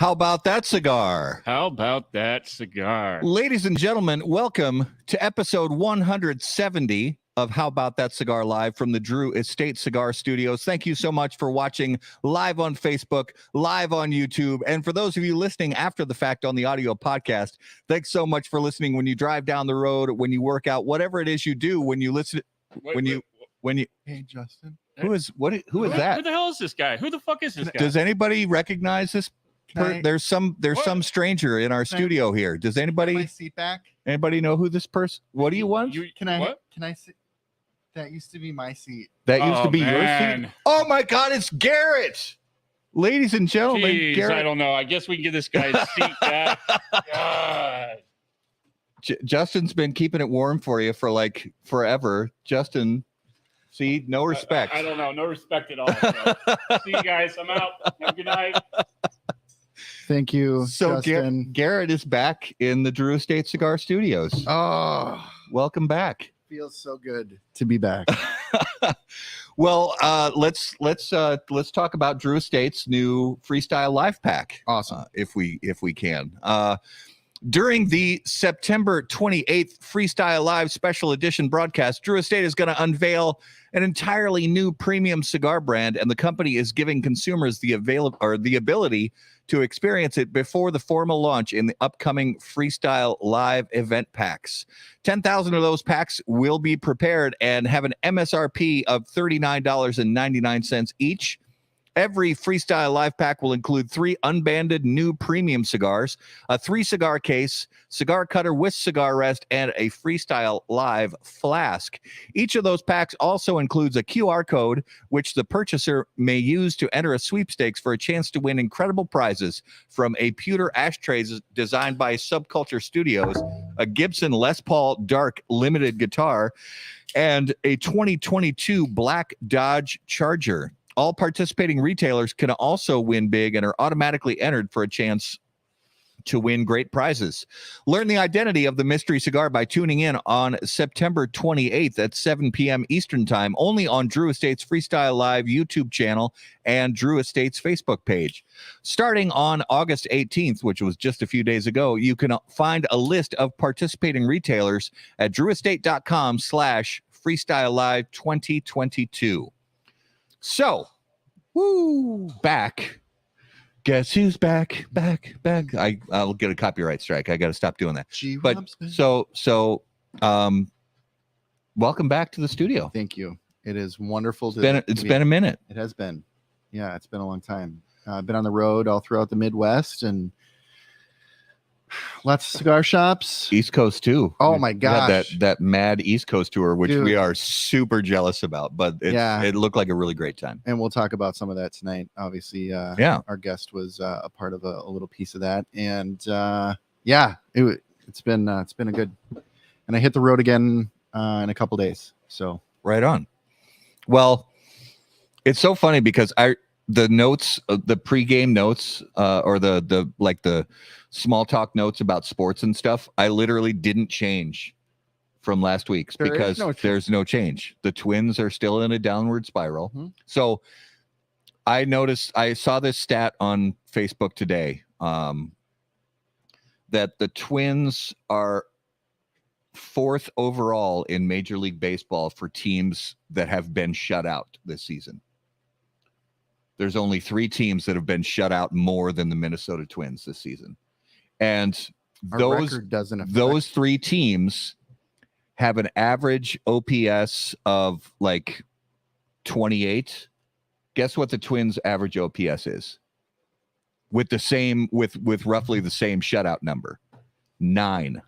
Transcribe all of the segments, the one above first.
How about that cigar? How about that cigar? Ladies and gentlemen, welcome to episode 170 of How About That Cigar Live from the Drew Estate Cigar Studios. Thank you so much for watching live on Facebook, live on YouTube. And for those of you listening after the fact on the audio podcast, thanks so much for listening when you drive down the road, when you work out, whatever it is you do, when you listen, when you, Hey, Justin. who is that? Who the hell is this guy? Who the fuck is this guy? Does anybody recognize this? There's some stranger in our studio here. Does anybody my seat back? Anybody know who this person? What do you want? Can I sit? That used to be my seat. That used to be your seat. Oh my God, it's Garrett. Ladies and gentlemen, Jeez, Garrett. I don't know. I guess we can give this guy a seat back. God. Justin's been keeping it warm for you for like forever. Justin, see, no respect. I don't know. No respect at all. So. See you guys. I'm out. Have a good night. Thank you, so Justin. Garrett is back in the Drew Estate Cigar Studios. Oh, welcome back. Feels so good to be back. Well, let's talk about Drew Estate's new Freestyle Live Pack. Awesome, if we can. During the September 28th Freestyle Live Special Edition broadcast, Drew Estate is going to unveil an entirely new premium cigar brand, and the company is giving consumers the ability to experience it before the formal launch in the upcoming Freestyle Live event packs. 10,000 of those packs will be prepared and have an MSRP of $39.99 each. Every Freestyle Live Pack will include 3 unbanded new premium cigars, a 3-cigar case, cigar cutter with cigar rest, and a Freestyle Live flask. Each of those packs also includes a QR code, which the purchaser may use to enter a sweepstakes for a chance to win incredible prizes from a pewter ashtrays designed by Subculture Studios, a Gibson Les Paul Dark limited guitar, and a 2022 Black Dodge Charger. All participating retailers can also win big and are automatically entered for a chance to win great prizes. Learn the identity of the mystery cigar by tuning in on September 28th at 7 p.m. Eastern Time, only on Drew Estate's Freestyle Live YouTube channel and Drew Estate's Facebook page. Starting on August 18th, which was just a few days ago, you can find a list of participating retailers at drewestate.com/Freestyle Live 2022. So, back. Guess who's back? I'll get a copyright strike. I got to stop doing that. Welcome back to the studio. Thank you. It is wonderful. It's been a minute. It has been. Yeah, it's been a long time. I've been on the road all throughout the Midwest and lots of cigar shops. East Coast too. Oh my gosh. That mad East Coast tour, which we are super jealous about, but it looked like a really great time. And we'll talk about some of that tonight. Obviously, our guest was a part of a little piece of that. And it's been a good, and I hit the road again in a couple days. So right on. Well, it's so funny because the notes, the pregame notes, or the small talk notes about sports and stuff, I literally didn't change from last week's because there's no change. The Twins are still in a downward spiral. Mm-hmm. So I saw this stat on Facebook today, that the Twins are 4th overall in Major League Baseball for teams that have been shut out this season. There's only 3 teams that have been shut out more than the Minnesota Twins this season. And those 3 teams have an average OPS of like 28. Guess what the Twins' average OPS is? With roughly the same shutout number. 9.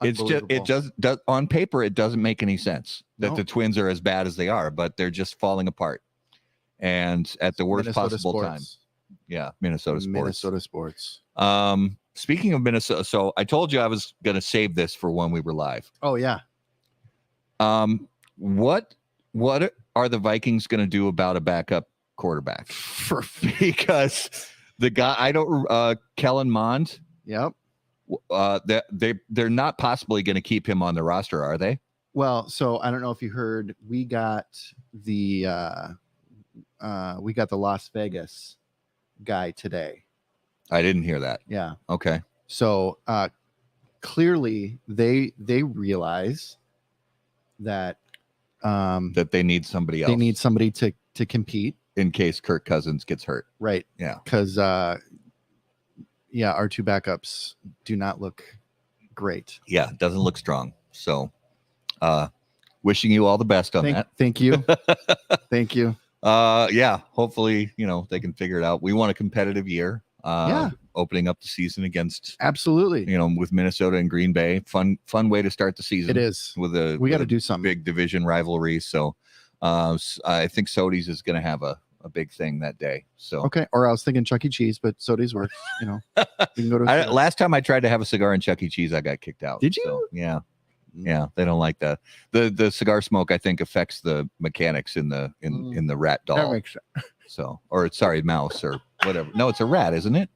It does on paper, it doesn't make any sense that the Twins are as bad as they are, but they're just falling apart. And at the worst possible time. Yeah, Minnesota sports. Speaking of Minnesota, so I told you I was going to save this for when we were live. Oh yeah. What are the Vikings going to do about a backup quarterback? Because the guy Kellen Mond. Yep. They're not possibly going to keep him on the roster, are they? Well, so I don't know if you heard, we got the Las Vegas guy today. I didn't hear that. Yeah. Okay. So clearly they realize that that they need somebody else. They need somebody to compete in case Kirk Cousins gets hurt. Right. Yeah. Because our two backups do not look great. Yeah, doesn't look strong. So wishing you all the best on that. Thank you. Thank you. Yeah, hopefully, they can figure it out. We want a competitive year. Opening up the season against absolutely, with Minnesota and Green Bay. Fun way to start the season. It is. We got to do something. Big division rivalry. So I think Sodies is going to have a big thing that day. So okay. Or I was thinking Chuck E. Cheese, but Sodies works. We can go to last time I tried to have a cigar in Chuck E. Cheese, I got kicked out. Did you? So, yeah. Yeah, they don't like that. The cigar smoke, I think, affects the mechanics in the rat doll. That makes sense. So, or sorry, mouse or whatever. No, it's a rat, isn't it?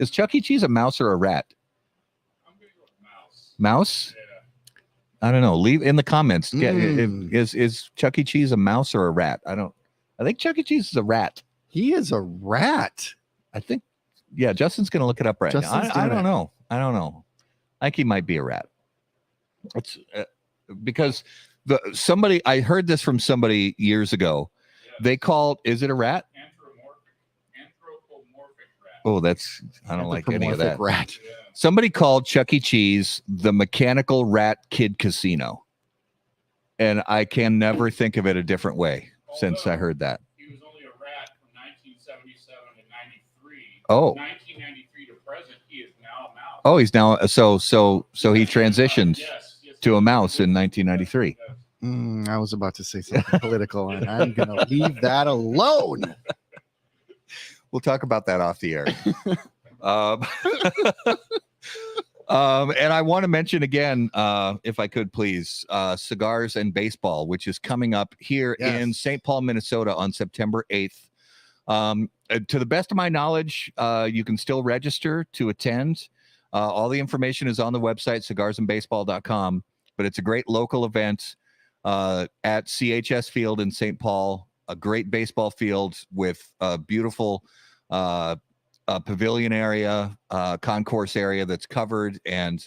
Is Chuck E. Cheese a mouse or a rat? I'm gonna go with mouse. Mouse? Yeah. I don't know. Leave in the comments. Is Chuck E. Cheese a mouse or a rat? I think Chuck E. Cheese is a rat. He is a rat. I think. Yeah, Justin's gonna look it up right now. I don't know. I don't know. I think he might be a rat. It's because I heard this from somebody years ago. Yes. They called, is it a rat? Anthropomorphic rat. Oh, I don't like any of that. Rat. Yeah. Somebody called Chuck E. Cheese the mechanical rat kid casino. And I can never think of it a different way since I heard that. He was only a rat from 1977 to 93. Oh. 1993 to present, he is now a mouse. Oh, he's now so he transitioned to a mouse in 1993. I was about to say something political, and I'm going to leave that alone. We'll talk about that off the air. And I want to mention again, if I could please, Cigars and Baseball, which is coming up here in St. Paul, Minnesota on September 8th. To the best of my knowledge, you can still register to attend. All the information is on the website, cigarsandbaseball.com, but it's a great local event at CHS Field in St. Paul, a great baseball field with a beautiful pavilion area, concourse area that's covered, and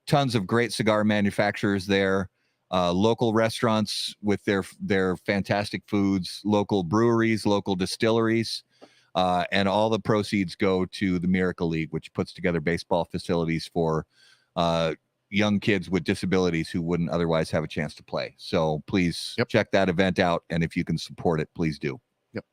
tons of great cigar manufacturers there, local restaurants with their fantastic foods, local breweries, local distilleries. And all the proceeds go to the Miracle League, which puts together baseball facilities for young kids with disabilities who wouldn't otherwise have a chance to play. So please check that event out. And if you can support it, please do. Yep.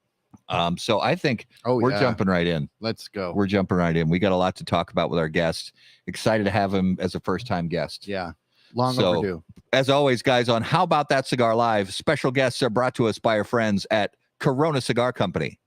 So I think we're jumping right in. Let's go. We're jumping right in. We got a lot to talk about with our guest. Excited to have him as a first-time guest. Yeah. Long overdue. As always, guys, on How About That Cigar Live, special guests are brought to us by our friends at Corona Cigar Company.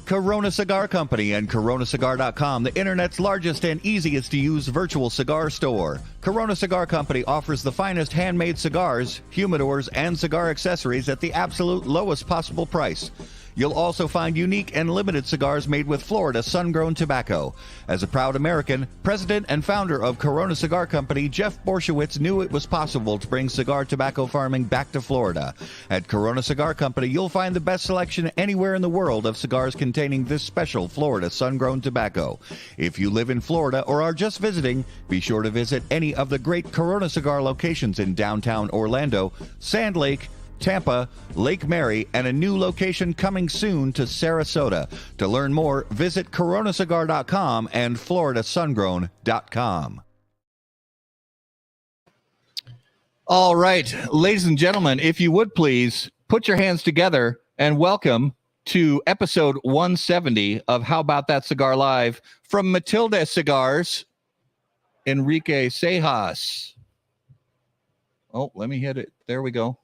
Corona Cigar Company and coronacigar.com, the internet's largest and easiest to use virtual cigar store. Corona Cigar Company offers the finest handmade cigars, humidors, and cigar accessories at the absolute lowest possible price. You'll also find unique and limited cigars made with Florida sun-grown tobacco. As a proud American, president and founder of Corona Cigar Company, Jeff Borshowitz knew it was possible to bring cigar tobacco farming back to Florida. At Corona Cigar Company, you'll find the best selection anywhere in the world of cigars containing this special Florida sun-grown tobacco. If you live in Florida or are just visiting, be sure to visit any of the great Corona Cigar locations in downtown Orlando, Sand Lake, Tampa, Lake Mary, and a new location coming soon to Sarasota. To learn more, visit coronacigar.com and floridasungrown.com. All right, ladies and gentlemen, if you would please put your hands together and welcome to episode 170 of How About That Cigar Live from Matilde Cigars, Enrique Seijas. Oh, let me hit it. There we go.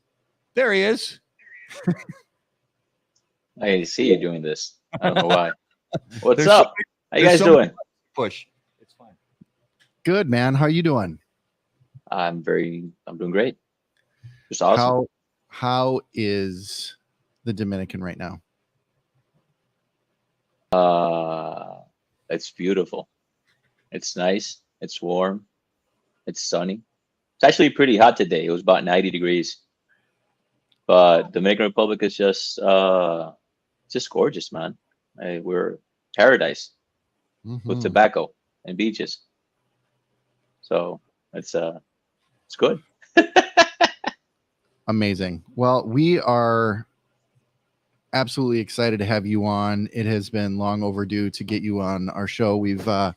There he is. I see you doing this. I don't know why. What's up? How you guys doing? Push. It's fine. Good, man. How are you doing? I'm doing great. Just awesome. How is the Dominican right now? It's beautiful. It's nice. It's warm. It's sunny. It's actually pretty hot today. It was about 90 degrees. But Dominican Republic is just gorgeous, man. We're paradise Mm-hmm. with tobacco and beaches. So it's good. Amazing. Well, we are absolutely excited to have you on. It has been long overdue to get you on our show. We've done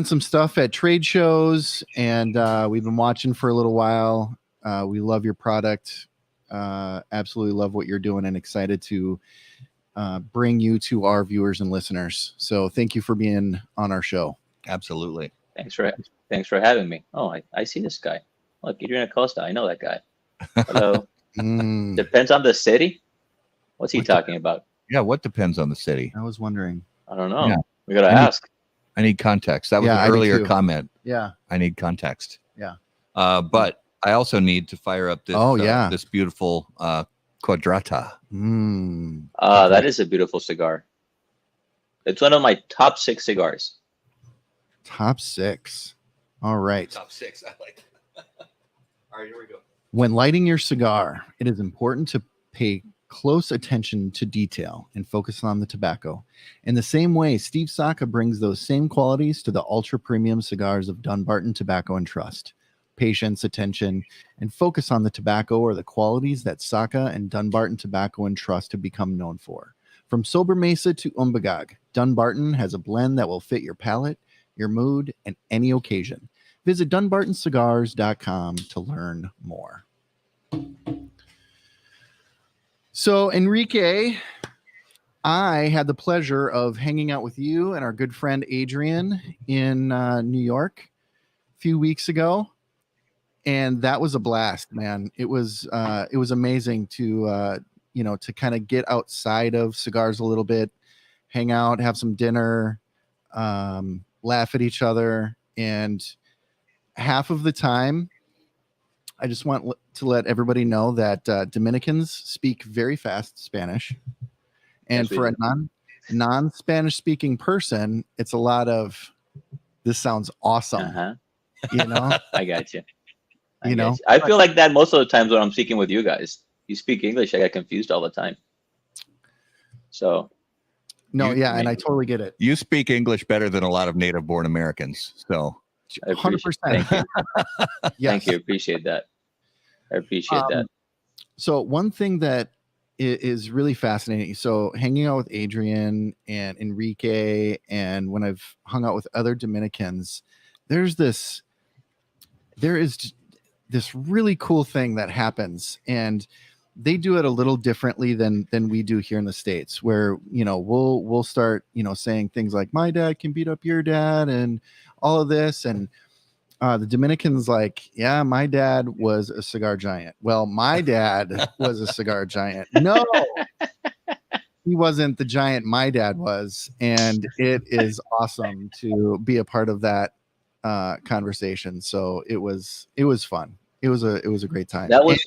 some stuff at trade shows, and we've been watching for a little while. We love your product. Absolutely love what you're doing, and excited to bring you to our viewers and listeners. So thank you for being on our show. Absolutely. Thanks for having me. Oh, I see this guy. Look, Adrian Acosta. I know that guy. Hello. Depends on the city. What's he talking about? Yeah, what depends on the city? I was wondering. I don't know. Yeah. We gotta ask. I need context. That was Yeah, an earlier comment. Yeah. I need context. Yeah. But I also need to fire up this this beautiful Quadrata. That is a beautiful cigar. It's one of my top 6 cigars. Top 6. All right. Top 6. I like that. All right, here we go. When lighting your cigar, it is important to pay close attention to detail and focus on the tobacco. In the same way, Steve Saka brings those same qualities to the ultra premium cigars of Dunbarton Tobacco and Trust. Patience, attention, and focus on the tobacco are the qualities that Saka and Dunbarton Tobacco and Trust have become known for. From Sober Mesa to Umbagog, Dunbarton has a blend that will fit your palate, your mood, and any occasion. Visit dunbartoncigars.com to learn more. So, Enrique, I had the pleasure of hanging out with you and our good friend Adrian in New York a few weeks ago, and that was a blast, man. It was amazing to to kind of get outside of cigars a little bit, hang out, have some dinner, laugh at each other, and half of the time, I just want to let everybody know that Dominicans speak very fast Spanish. And for a non-Spanish speaking person, it's a lot of, this sounds awesome. You know? I got you. I feel like that most of the times when I'm speaking with you guys. You speak English, I get confused all the time. So. No, and I totally get it. You speak English better than a lot of native-born Americans. So. 100%. Thank you. Yes. Thank you. Appreciate that. I appreciate that. So one thing that is really fascinating. So hanging out with Adrian and Enrique, and when I've hung out with other Dominicans, there is this really cool thing that happens, and they do it a little differently than we do here in the States, where, we'll start, saying things like, my dad can beat up your dad and all of this. And the Dominicans like, yeah, my dad was a cigar giant. Well, my dad was a cigar giant. No, he wasn't the giant my dad was. And it is awesome to be a part of that conversation. So it was fun. It was a great time. That was,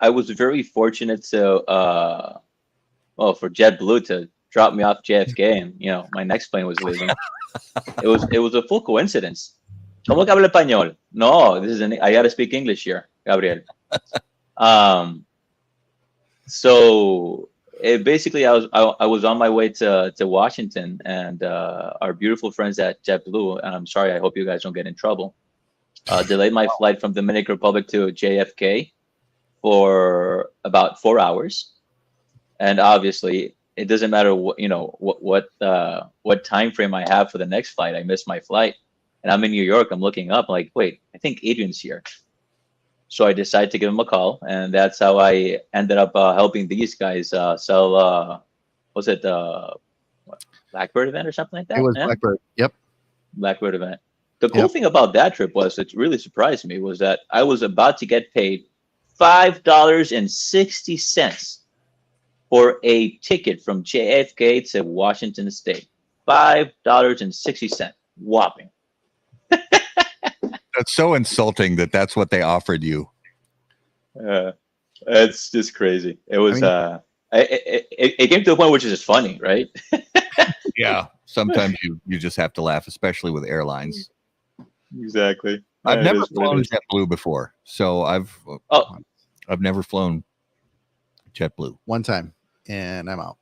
I was very fortunate to, for JetBlue to drop me off JFK, and my next plane was leaving. It was a full coincidence. ¿Cómo que habla español? No, I gotta speak English here, Gabriel. So basically, I was on my way to Washington, and our beautiful friends at JetBlue, and I'm sorry, I hope you guys don't get in trouble, delayed my flight from Dominican Republic to JFK for about 4 hours, and obviously it doesn't matter what time frame I have for the next flight. I missed my flight, and I'm in New York. I'm looking up, like, wait, I think Adrian's here. So I decided to give him a call, and that's how I ended up helping these guys sell. Was it Blackbird event or something like that? It was Blackbird. Yep. Blackbird event. The cool thing about that trip was, it really surprised me, was that I was about to get paid $5.60 for a ticket from JFK to Washington State. $5.60. Whopping. That's so insulting that's what they offered you. It's just crazy. It was it came to a point which is just funny, right? Yeah. Sometimes you just have to laugh, especially with airlines. Exactly. I've never flown JetBlue before, so I've never flown JetBlue. One time, and I'm out.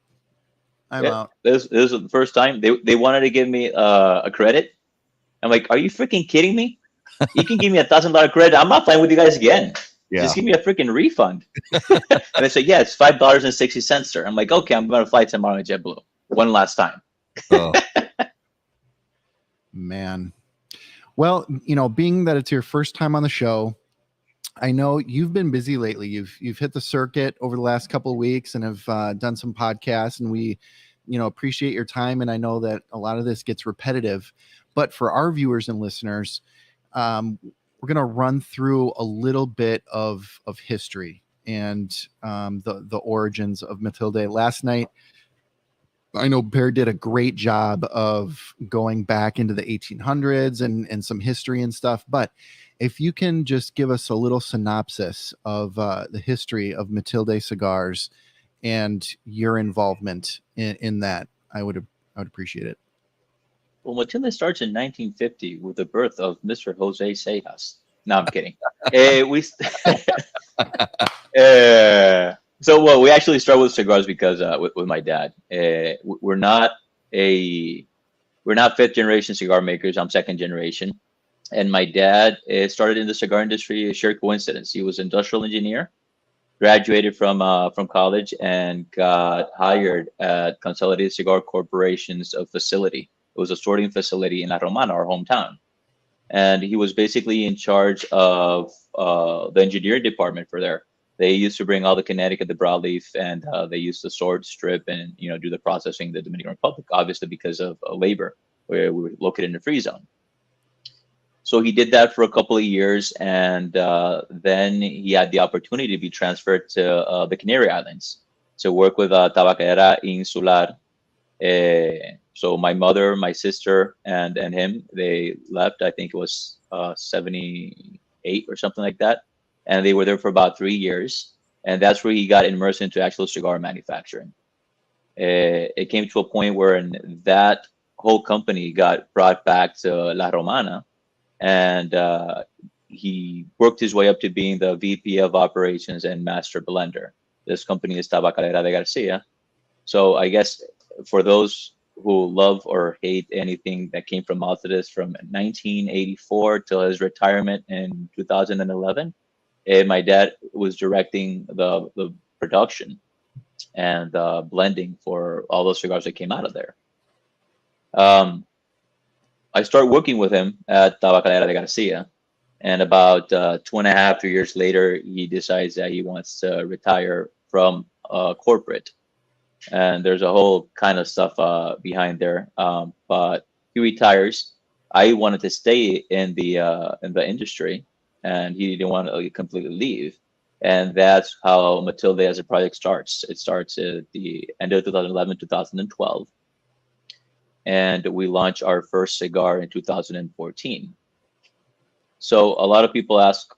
I'm out. This was the first time they wanted to give me a credit. I'm like, are you freaking kidding me? You can give me $1,000 credit. I'm not flying with you guys again. Yeah. Just give me a freaking refund. And they said, yeah, it's $5.60, sir. I'm like, okay, I'm going to fly tomorrow on JetBlue. One last time. Oh. Man. Well, being that it's your first time on the show, I know you've been busy lately. You've hit the circuit over the last couple of weeks and have done some podcasts, and we, appreciate your time. And I know that a lot of this gets repetitive, but for our viewers and listeners, we're going to run through a little bit of history and the origins of Matilde. Last night, I know Bear did a great job of going back into the 1800s and some history and stuff, but if you can just give us a little synopsis of the history of Matilde Cigars and your involvement in that, I would appreciate it. Well, Matilde starts in 1950 with the birth of Mr. Jose Seijas. No, I'm kidding. So we actually start with cigars because with my dad. We're not fifth generation cigar makers. I'm second generation, and my dad started in the cigar industry. A sheer coincidence. He was an industrial engineer, graduated from college, and got hired at Consolidated Cigar Corporation's facility. It was a sorting facility in La Romana, our hometown. And he was basically in charge of the engineering department for there. They used to bring all the Connecticut, the broadleaf, and they used to sort, strip, and do the processing in the Dominican Republic, obviously because of labor, where we were located in the free zone. So he did that for a couple of years, and then he had the opportunity to be transferred to the Canary Islands to work with Tabacalera Insular. So my mother, my sister, and him, they left. I think it was 78 or something like that, and they were there for about 3 years, and that's where he got immersed into actual cigar manufacturing. It came to a point where that whole company got brought back to La Romana, and he worked his way up to being the VP of operations and master blender. This company is Tabacalera de Garcia. So I guess for those who love or hate anything that came from Maltese from 1984 till his retirement in 2011, my dad was directing the production and blending for all those cigars that came out of there. I started working with him at Tabacalera de Garcia, and about 2.5 years later, he decides that he wants to retire from corporate. And there's a whole kind of stuff behind there. But he retires. I wanted to stay in the industry, and he didn't want to completely leave. And that's how Matilde as a project starts. It starts at the end of 2011, 2012. And we launched our first cigar in 2014. So a lot of people ask,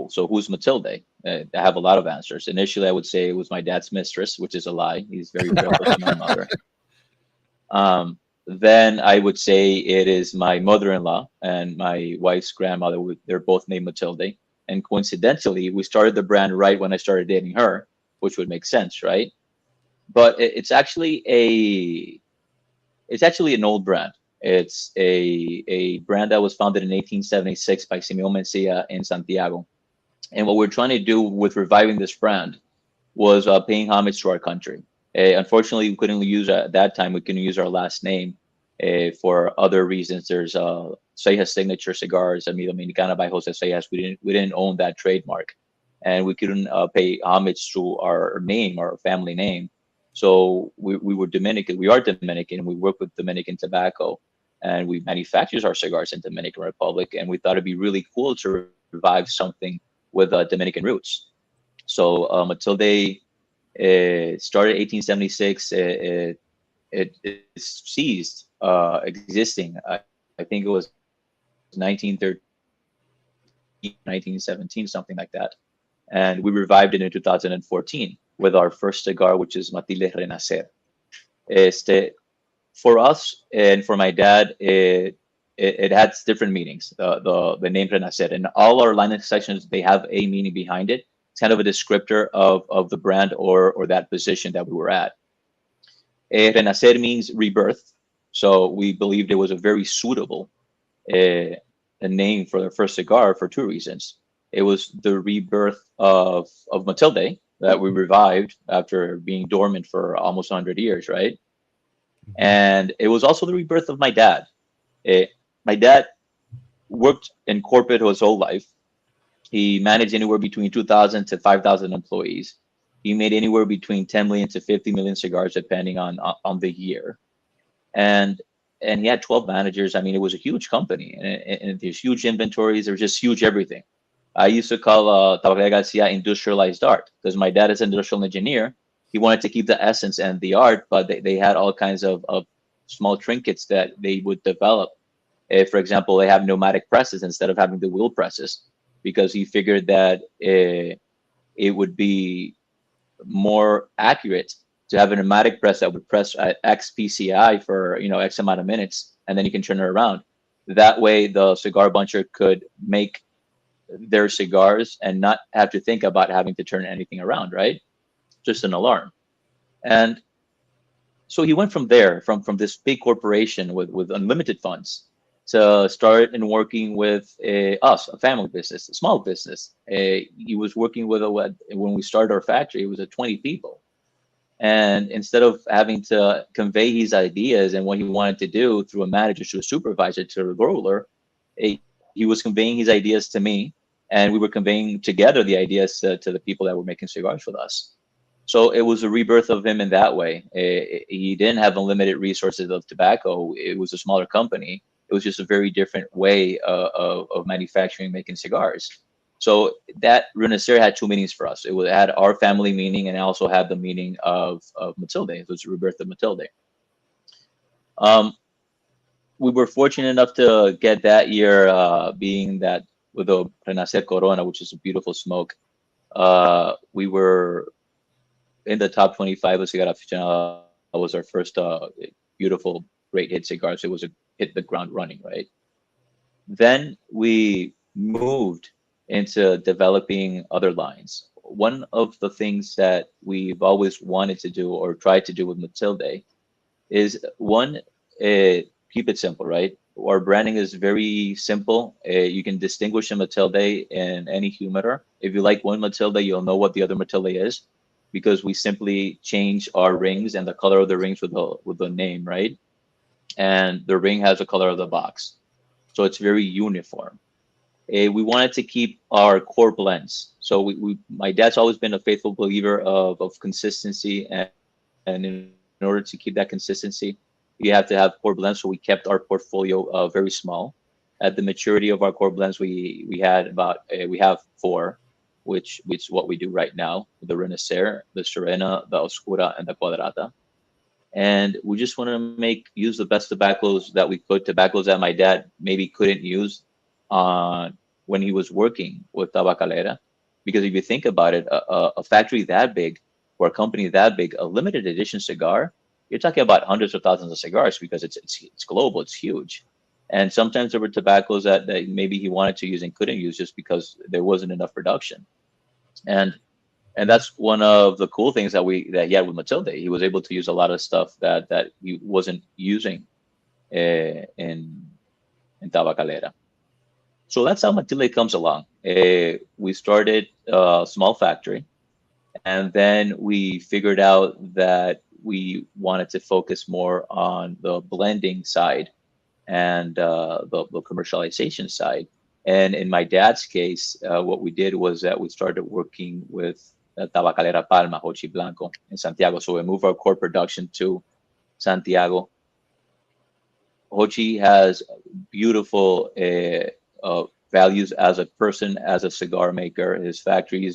so who's Matilde? I have a lot of answers. Initially, I would say it was my dad's mistress, which is a lie. He's very close to my mother. Then I would say it is my mother-in-law and my wife's grandmother. They're both named Matilde. And coincidentally, we started the brand right when I started dating her, which would make sense, right? But it's actually an old brand. It's a brand that was founded in 1876 by Simeon Mencia in Santiago. And what we're trying to do with reviving this brand was paying homage to our country. Unfortunately, we couldn't use at that time. We couldn't use our last name for other reasons. There's Seijas Signature Cigars, Mi Dominicana by Jose Seijas. We didn't own that trademark, and we couldn't pay homage to our name, our family name. So we were Dominican. We are Dominican. We work with Dominican tobacco, and we manufacture our cigars in Dominican Republic. And we thought it'd be really cool to revive something with Dominican roots. So Matilde started 1876. It ceased existing. I think it was 1913, 1917, something like that. And we revived it in 2014 with our first cigar, which is Matilde Renacer. For us and for my dad, it has different meanings. The name Renacer, and all our line sections, they have a meaning behind it. It's kind of a descriptor of the brand or that position that we were at. Renacer means rebirth. So we believed it was a very suitable a name for the first cigar for two reasons. It was the rebirth of Matilde that we revived after being dormant for almost 100 years, right? And it was also the rebirth of my dad. My dad worked in corporate his whole life. He managed anywhere between 2,000 to 5,000 employees. He made anywhere between 10 million to 50 million cigars, depending on the year. And he had 12 managers. I mean, it was a huge company, and there's huge inventories. There's just huge everything. I used to call Tabacalera Garcia industrialized art because my dad is an industrial engineer. He wanted to keep the essence and the art, but they had all kinds of small trinkets that they would develop. For example, they have pneumatic presses instead of having the wheel presses, because he figured that it would be more accurate to have a pneumatic press that would press at X PCI for X amount of minutes, and then you can turn it around. That way, the cigar buncher could make their cigars and not have to think about having to turn anything around, right? Just an alarm. And so he went from there, from this big corporation with unlimited funds, to start and working with us, a family business, a small business. He was working with when we started our factory, it was 20 people. And instead of having to convey his ideas and what he wanted to do through a manager to a supervisor to a grower, he was conveying his ideas to me, and we were conveying together the ideas to the people that were making cigars with us. So it was a rebirth of him in that way. He didn't have unlimited resources of tobacco. It was a smaller company. It was just a very different way of manufacturing, making cigars. So that Renacer had two meanings for us. It had our family meaning, and also had the meaning of Matilde. It was the rebirth of Matilde. We were fortunate enough to get that year, being that with the Renacer Corona, which is a beautiful smoke, we were in the top 25 of Cigar Aficionado. Was our first beautiful, great hit cigar. So it was hit the ground running, right? Then we moved into developing other lines. One of the things that we've always wanted to do or tried to do with Matilde is keep it simple, right? Our branding is very simple. You can distinguish a Matilde in any humidor. If you like one Matilde, you'll know what the other Matilde is, because we simply change our rings and the color of the rings with the name, right? And the ring has the color of the box. So it's very uniform. We wanted to keep our core blends. So my dad's always been a faithful believer of consistency, and in order to keep that consistency, you have to have core blends. So we kept our portfolio very small. At the maturity of our core blends, we have 4, which is what we do right now: the Renacer, the Serena, the Oscura, and the Cuadrata. And we just want to use the best tobaccos that we could, tobaccos that my dad maybe couldn't use when he was working with Tabacalera. Because if you think about it, a factory that big, or a company that big, a limited edition cigar, you're talking about hundreds of thousands of cigars, because it's global, it's huge. And sometimes there were tobaccos that maybe he wanted to use and couldn't use just because there wasn't enough production. And that's one of the cool things that he had with Matilde. He was able to use a lot of stuff that he wasn't using in Tabacalera. So that's how Matilde comes along. We started a small factory, and then we figured out that we wanted to focus more on the blending side and the commercialization side. And in my dad's case, what we did was that we started working with Tabacalera Palma, Hochi Blanco, in Santiago. So we moved our core production to Santiago. Hochi has beautiful values as a person, as a cigar maker. His factory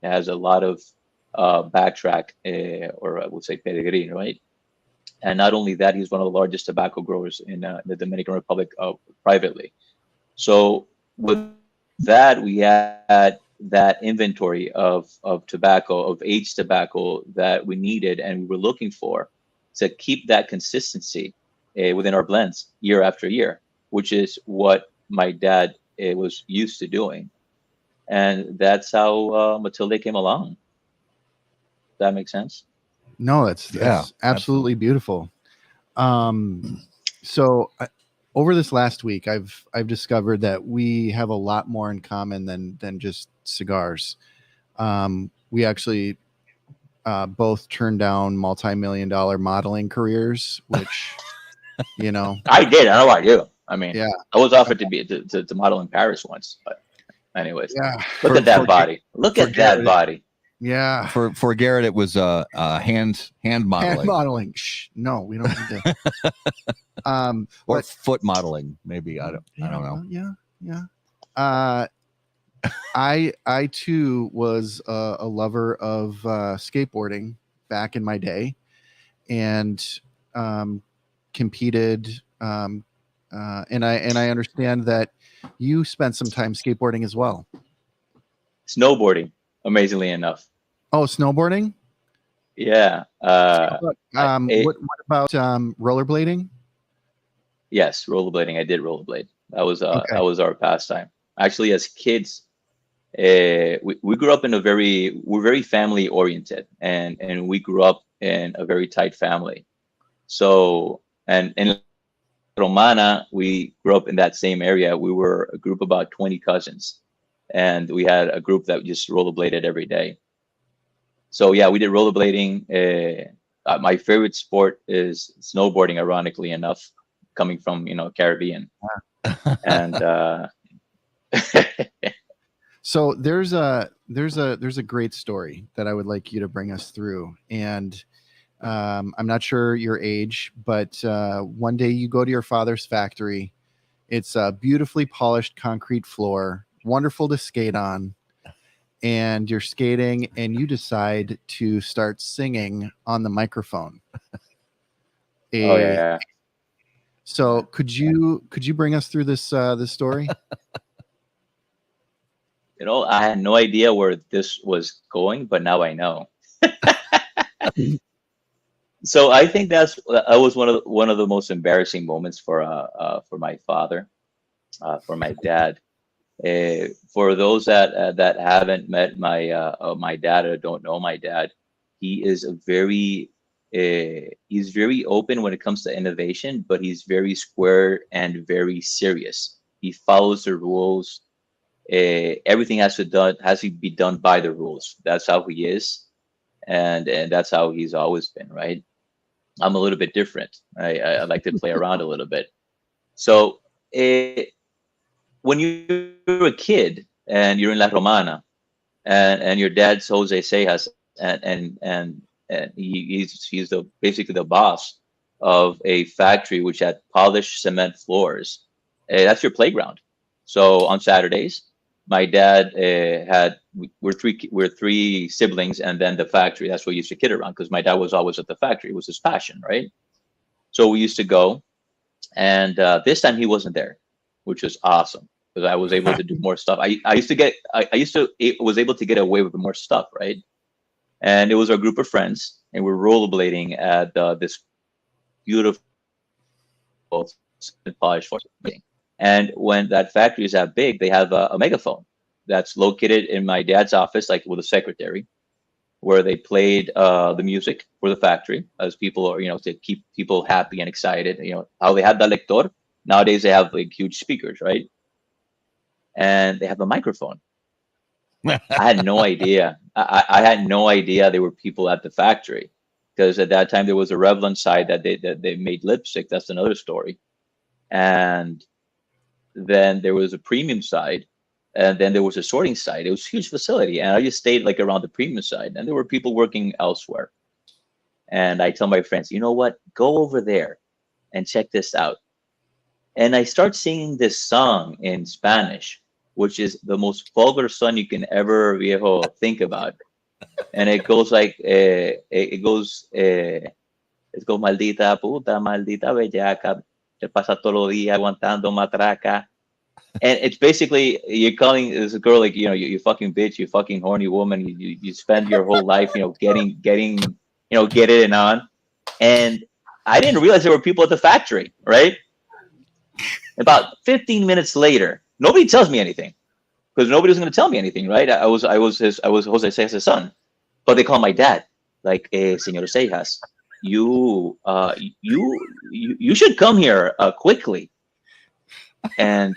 has a lot of backtrack, or I would say peregrine, right? And not only that, he's one of the largest tobacco growers in the Dominican Republic privately. So with that, we had that inventory of tobacco, of aged tobacco that we needed and we were looking for, to keep that consistency within our blends year after year, which is what my dad was used to doing. And that's how Matilde came along. That makes sense? No, that's absolutely beautiful. So over this last week, I've discovered that we have a lot more in common than just cigars. We actually both turned down multi-million-dollar modeling careers, which you know, I did. I know I do. I mean, yeah, I was offered to model in Paris once, but anyways, yeah. look at that body. Look at that body. Yeah. For Garrett, it was hand modeling. Hand modeling. Shh, no, we don't need to. Or foot modeling, maybe. I don't know. Yeah. I too was a lover of skateboarding back in my day, and competed. And I understand that you spent some time skateboarding as well. Snowboarding, amazingly enough. Oh, snowboarding? Yeah. What about rollerblading? Yes, rollerblading. I did rollerblade. That was our pastime. Actually, as kids, we grew up in we're very family oriented, and we grew up in a very tight family. So, and in Romana, we grew up in that same area. We were a group of about 20 cousins, and we had a group that just rollerbladed every day. So yeah, we did rollerblading. My favorite sport is snowboarding, ironically enough, coming from Caribbean. And so there's a great story that I would like you to bring us through. And I'm not sure your age, but one day you go to your father's factory. It's a beautifully polished concrete floor, wonderful to skate on. And you're skating and you decide to start singing on the microphone. Oh yeah. So could you bring us through this story? I had no idea where this was going, but now I know. So I think that was one of the most embarrassing moments for my father, for my dad. For those that haven't met my dad or don't know my dad, he is he's very open when it comes to innovation, but he's very square and very serious. He follows the rules. Everything has to be done by the rules. That's how he is, and that's how he's always been, right? I'm a little bit different. I like to play around a little bit. So when you're a kid and you're in La Romana, and your dad's Jose Seijas, and he's basically the boss of a factory which had polished cement floors. That's your playground. So on Saturdays, my dad we're three siblings, and then the factory. That's what we used to kid around, because my dad was always at the factory. It was his passion, right? So we used to go, and this time he wasn't there, which was awesome, because I was able to do more stuff. I was able to get away with more stuff, right? And it was our group of friends, and we're rollerblading at this beautiful polished floor. And when that factory is that big, they have a megaphone that's located in my dad's office, like with a secretary, where they played the music for the factory, as people are, to keep people happy and excited. How they have the lector. Nowadays they have like huge speakers, right? And they have a microphone. I had no idea. I had no idea there were people at the factory, because at that time there was a Revlon side that they made lipstick. That's another story. And then there was a premium side, and then there was a sorting side. It was a huge facility, and I just stayed like around the premium side, and there were people working elsewhere. And I tell my friends, you know what? Go over there and check this out. And I start singing this song in Spanish, which is the most vulgar song you can ever think about. And it goes like, it goes maldita puta, maldita bellaca, te pasa todo día aguantando matraca. And it's basically, you're calling this girl like, you fucking bitch, you fucking horny woman. You spend your whole life, getting it on. And I didn't realize there were people at the factory, right? About 15 minutes later, nobody tells me anything, because nobody was going to tell me anything, right? I was Jose Seijas' son, but they call my dad. like, Señor Seijas, you should come here quickly. And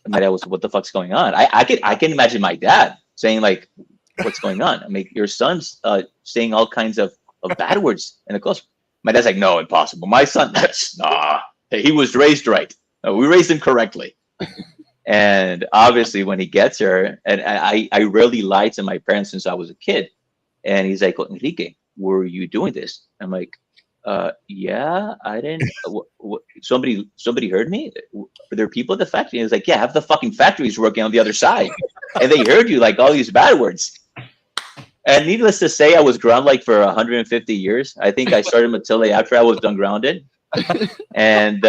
my dad was, what the fuck's going on? I can imagine my dad saying like, what's going on? I mean, your son's saying all kinds of bad words in the close. My dad's like, no, impossible. My son, nah, he was raised right. We raised him correctly. And obviously when he gets here, and I rarely lied to my parents since I was a kid. And he's like, well, Enrique, were you doing this? I'm like, yeah, I didn't. Somebody heard me? Were there people at the factory? And he's like, yeah, half the fucking factory's working on the other side. And they heard you like all these bad words. And needless to say, I was grounded like for 150 years. I think I started Matilde after I was done grounded. And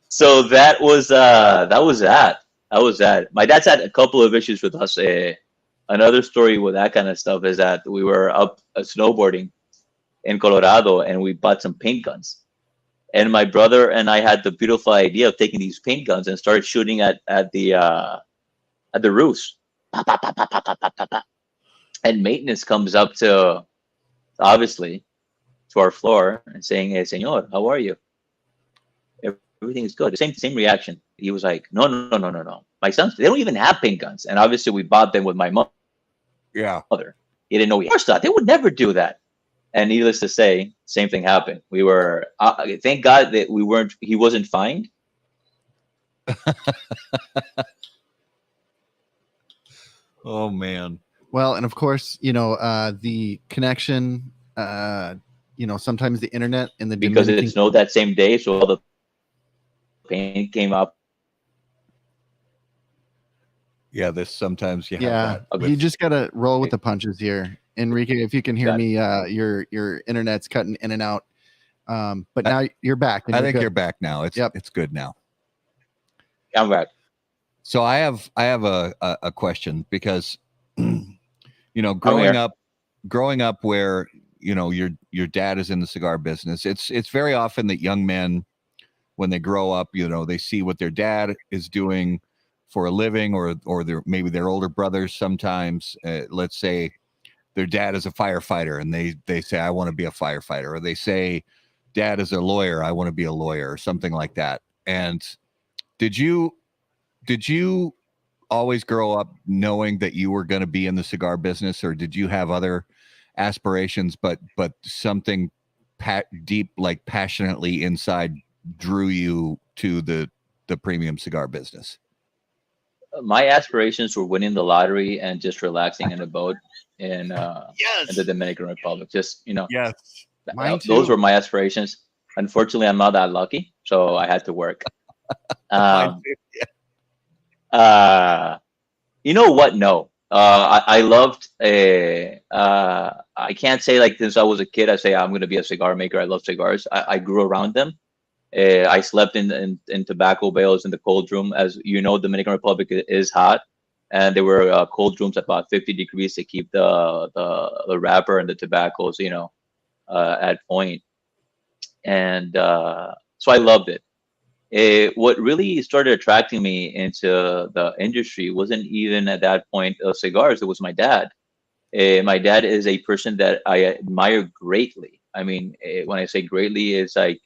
so that was that. My dad's had a couple of issues with us. Another story with that kind of stuff is that we were up snowboarding in Colorado and we bought some paint guns. And my brother and I had the beautiful idea of taking these paint guns and started shooting at the roofs. And maintenance comes up to, obviously, to our floor and saying, hey, Señor, how are you? Everything is good. Same reaction. He was like, no. My sons, they don't even have paint guns. And obviously we bought them with my mother. Yeah. He didn't know we thought they would never do that. And needless to say, same thing happened. We were, thank God that he wasn't fined. Oh man. Well, and of course, the connection, sometimes the internet and the because it snowed that same day, so all the paint came up. Yeah, this sometimes you have that. You just gotta roll with the punches here, Enrique. If you can hear me, your internet's cutting in and out. But now you're back. I think you're back now. It's good now. I'm back. So I have a question because growing up where your dad is in the cigar business, it's very often that young men, when they grow up, they see what their dad is doing for a living, or maybe their older brothers sometimes. Let's say their dad is a firefighter and they say, I want to be a firefighter, or they say dad is a lawyer, I want to be a lawyer, or something like that. And did you always grow up knowing that you were going to be in the cigar business, or did you have other aspirations, but something deep, like passionately inside, drew you to the premium cigar business? My aspirations were winning the lottery and just relaxing in a boat in the Dominican Republic. Just yes, those were my aspirations. Unfortunately, I'm not that lucky, so I had to work. You know what? No, I loved. I can't say like since I was a kid, I say I'm going to be a cigar maker. I love cigars. I grew around them. I slept in tobacco bales in the cold room. As you know, Dominican Republic is hot, and there were cold rooms at about 50 degrees to keep the wrapper and the tobaccos, at point. And so I loved it. What really started attracting me into the industry wasn't even at that point cigars. It was my dad. My dad is a person that I admire greatly. I mean, when I say greatly, it's like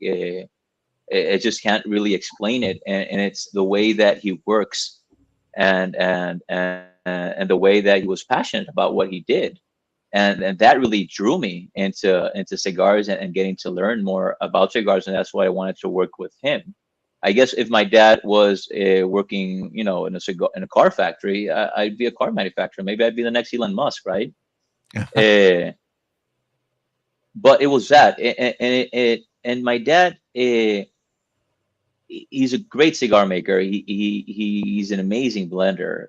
I just can't really explain it, and it's the way that he works, and the way that he was passionate about what he did, and that really drew me into cigars and getting to learn more about cigars, and that's why I wanted to work with him. I guess if my dad was working, in a car factory, I'd be a car manufacturer. Maybe I'd be the next Elon Musk, right? But it was that, and my dad. He's a great cigar maker. He's an amazing blender.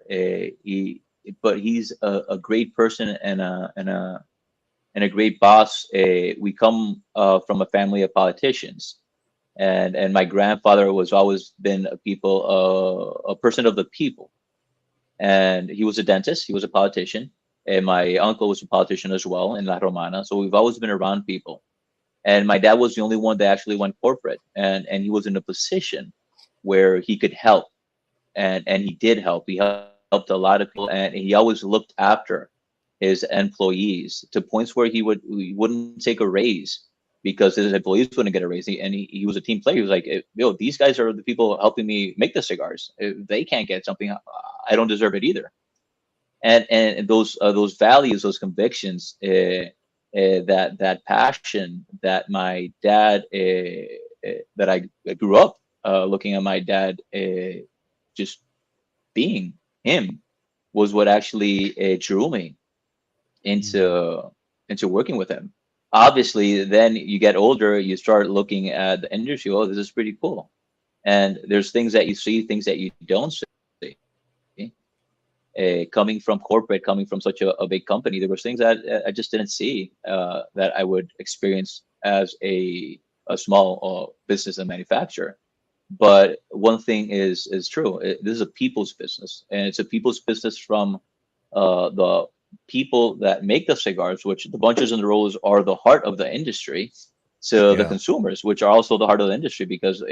But he's a great person and a great boss. We come from a family of politicians, and my grandfather was always been a person of the people, and he was a dentist. He was a politician, and my uncle was a politician as well in La Romana. So we've always been around people. And my dad was the only one that actually went corporate, and he was in a position where he could help, and he did help. He helped a lot of people, and he always looked after his employees to points where he wouldn't take a raise because his employees wouldn't get a raise. And he was a team player. He was like, yo, these guys are the people helping me make the cigars. If they can't get something, I don't deserve it either. And those values, those convictions, that passion that my dad, that I grew up looking at my dad just being him, was what actually drew me into working with him. Obviously, then you get older, you start looking at the industry. Oh, this is pretty cool. And there's things that you see, things that you don't see. Coming from corporate, coming from such a big company, there was things that I just didn't see that I would experience as a small business and manufacturer. But one thing is true. This is a people's business, and it's a people's business from the people that make the cigars, which the bunches and the rollers are the heart of the industry, to the consumers, which are also the heart of the industry. Because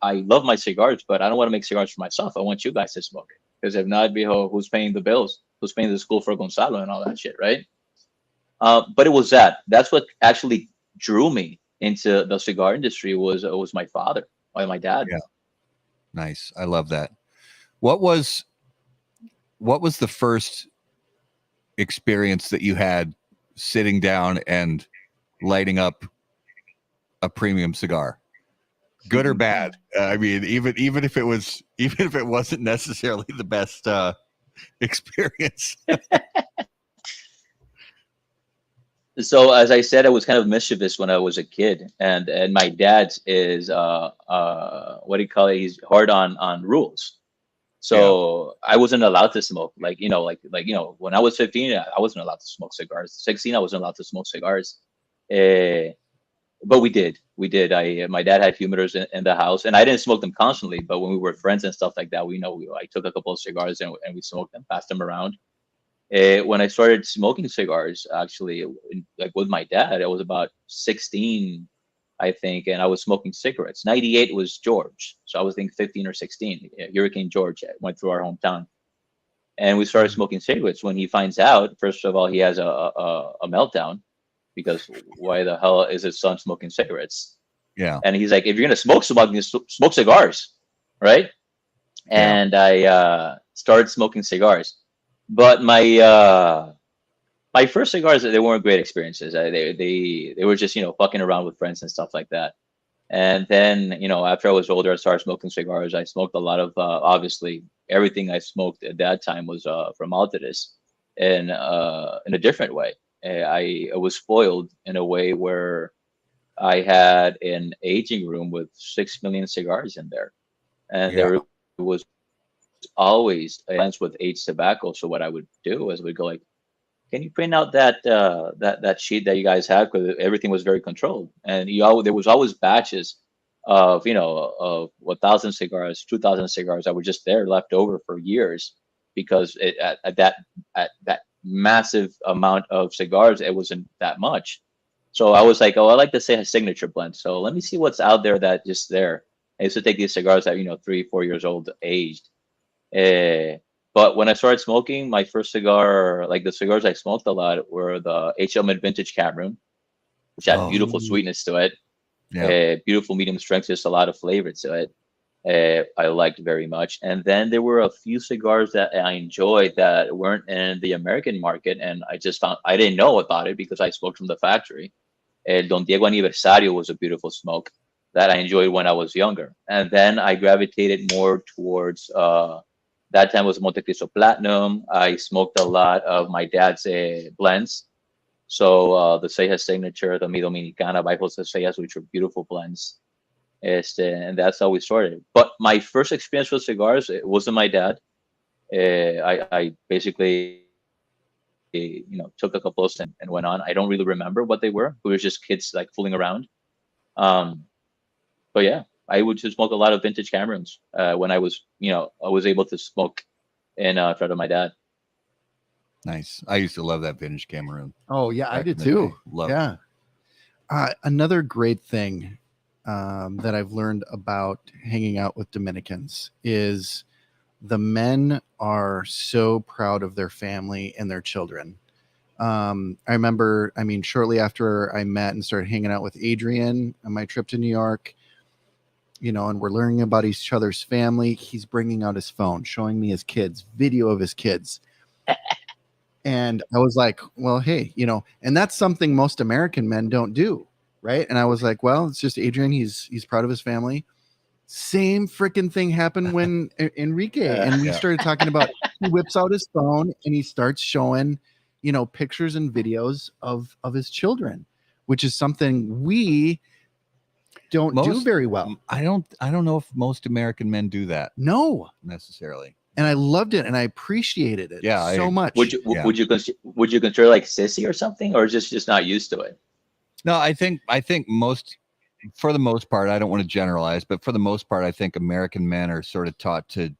I love my cigars, but I don't want to make cigars for myself. I want you guys to smoke it. Because if not, who's paying the bills? Who's paying the school for Gonzalo and all that shit, right? But it was that's what actually drew me into the cigar industry was my father, my dad. Yeah. Nice. I love that. What was the first experience that you had sitting down and lighting up a premium cigar? Good or bad? I mean, even if it wasn't necessarily the best experience. So as I said, I was kind of mischievous when I was a kid, and my dad's is what do you call it? He's hard on rules. So I wasn't allowed to smoke. Like when I was 15, I wasn't allowed to smoke cigars. 16, I wasn't allowed to smoke cigars. But we did. My dad had humidors in the house, and I didn't smoke them constantly. But when we were friends and stuff like that, I took a couple of cigars and we smoked them, passed them around. When I started smoking cigars, actually, like with my dad, I was about 16, I think, and I was smoking cigarettes. 98 was George, so I was thinking 15 or 16. Hurricane George went through our hometown, and we started smoking cigarettes. When he finds out, first of all, he has a meltdown. Because why the hell is his son smoking cigarettes? Yeah. And he's like, if you're going to smoke cigars, right? And I started smoking cigars. But my first cigars, they weren't great experiences. They were just, fucking around with friends and stuff like that. And then, after I was older, I started smoking cigars. I smoked a lot of, obviously, everything I smoked at that time was from Altadis in a different way. I was spoiled in a way where I had an aging room with 6 million cigars in there, and there was always a lens with aged tobacco. So what I would do is we'd go like, "Can you print out that sheet that you guys have?" Because everything was very controlled, and there was always batches of 1,000 cigars, 2,000 cigars that were just there left over for years because at that massive amount of cigars, it wasn't that much. So I was like, I like to say a signature blend. So let me see what's out there that just there. I used to take these cigars that 3-4 years old, aged. But when I started smoking, my first cigar, like the cigars I smoked a lot, were the HL Vintage Cameroon, which had beautiful sweetness to it. Beautiful medium strength, just a lot of flavor to it. I liked very much. And then there were a few cigars that I enjoyed that weren't in the American market, and I just found I didn't know about it because I smoked from the factory. Don Diego Aniversario was a beautiful smoke that I enjoyed when I was younger. And then I gravitated more towards that time was Monte Cristo Platinum. I smoked a lot of my dad's blends. So the Seijas Signature, the Mi Dominicana by Jose Seijas, which were beautiful blends. And that's how we started. But my first experience with cigars, it wasn't my dad. I basically, took a couple of and went on. I don't really remember what they were. We were just kids like fooling around. But yeah, I would just smoke a lot of vintage Cameroons when I was able to smoke in front of my dad. Nice. I used to love that vintage Cameroon. Oh yeah, I did too. Love it. Another great thing that I've learned about hanging out with Dominicans is the men are so proud of their family and their children. I remember, shortly after I met and started hanging out with Adrian on my trip to New York, and we're learning about each other's family, he's bringing out his phone, showing me his kids, video of his kids. And I was like, well, hey, and that's something most American men don't do. Right. And I was like, well, it's just Adrian. He's proud of his family. Same freaking thing happened when Enrique and we started talking about, he whips out his phone and he starts showing, pictures and videos of his children, which is something we don't do very well. I don't know if most American men do that. No, necessarily. And I loved it and I appreciated it so much. Would you consider like sissy or something, or just not used to it? No, I think for the most part, I don't want to generalize, but for the most part, I think American men are sort of taught to,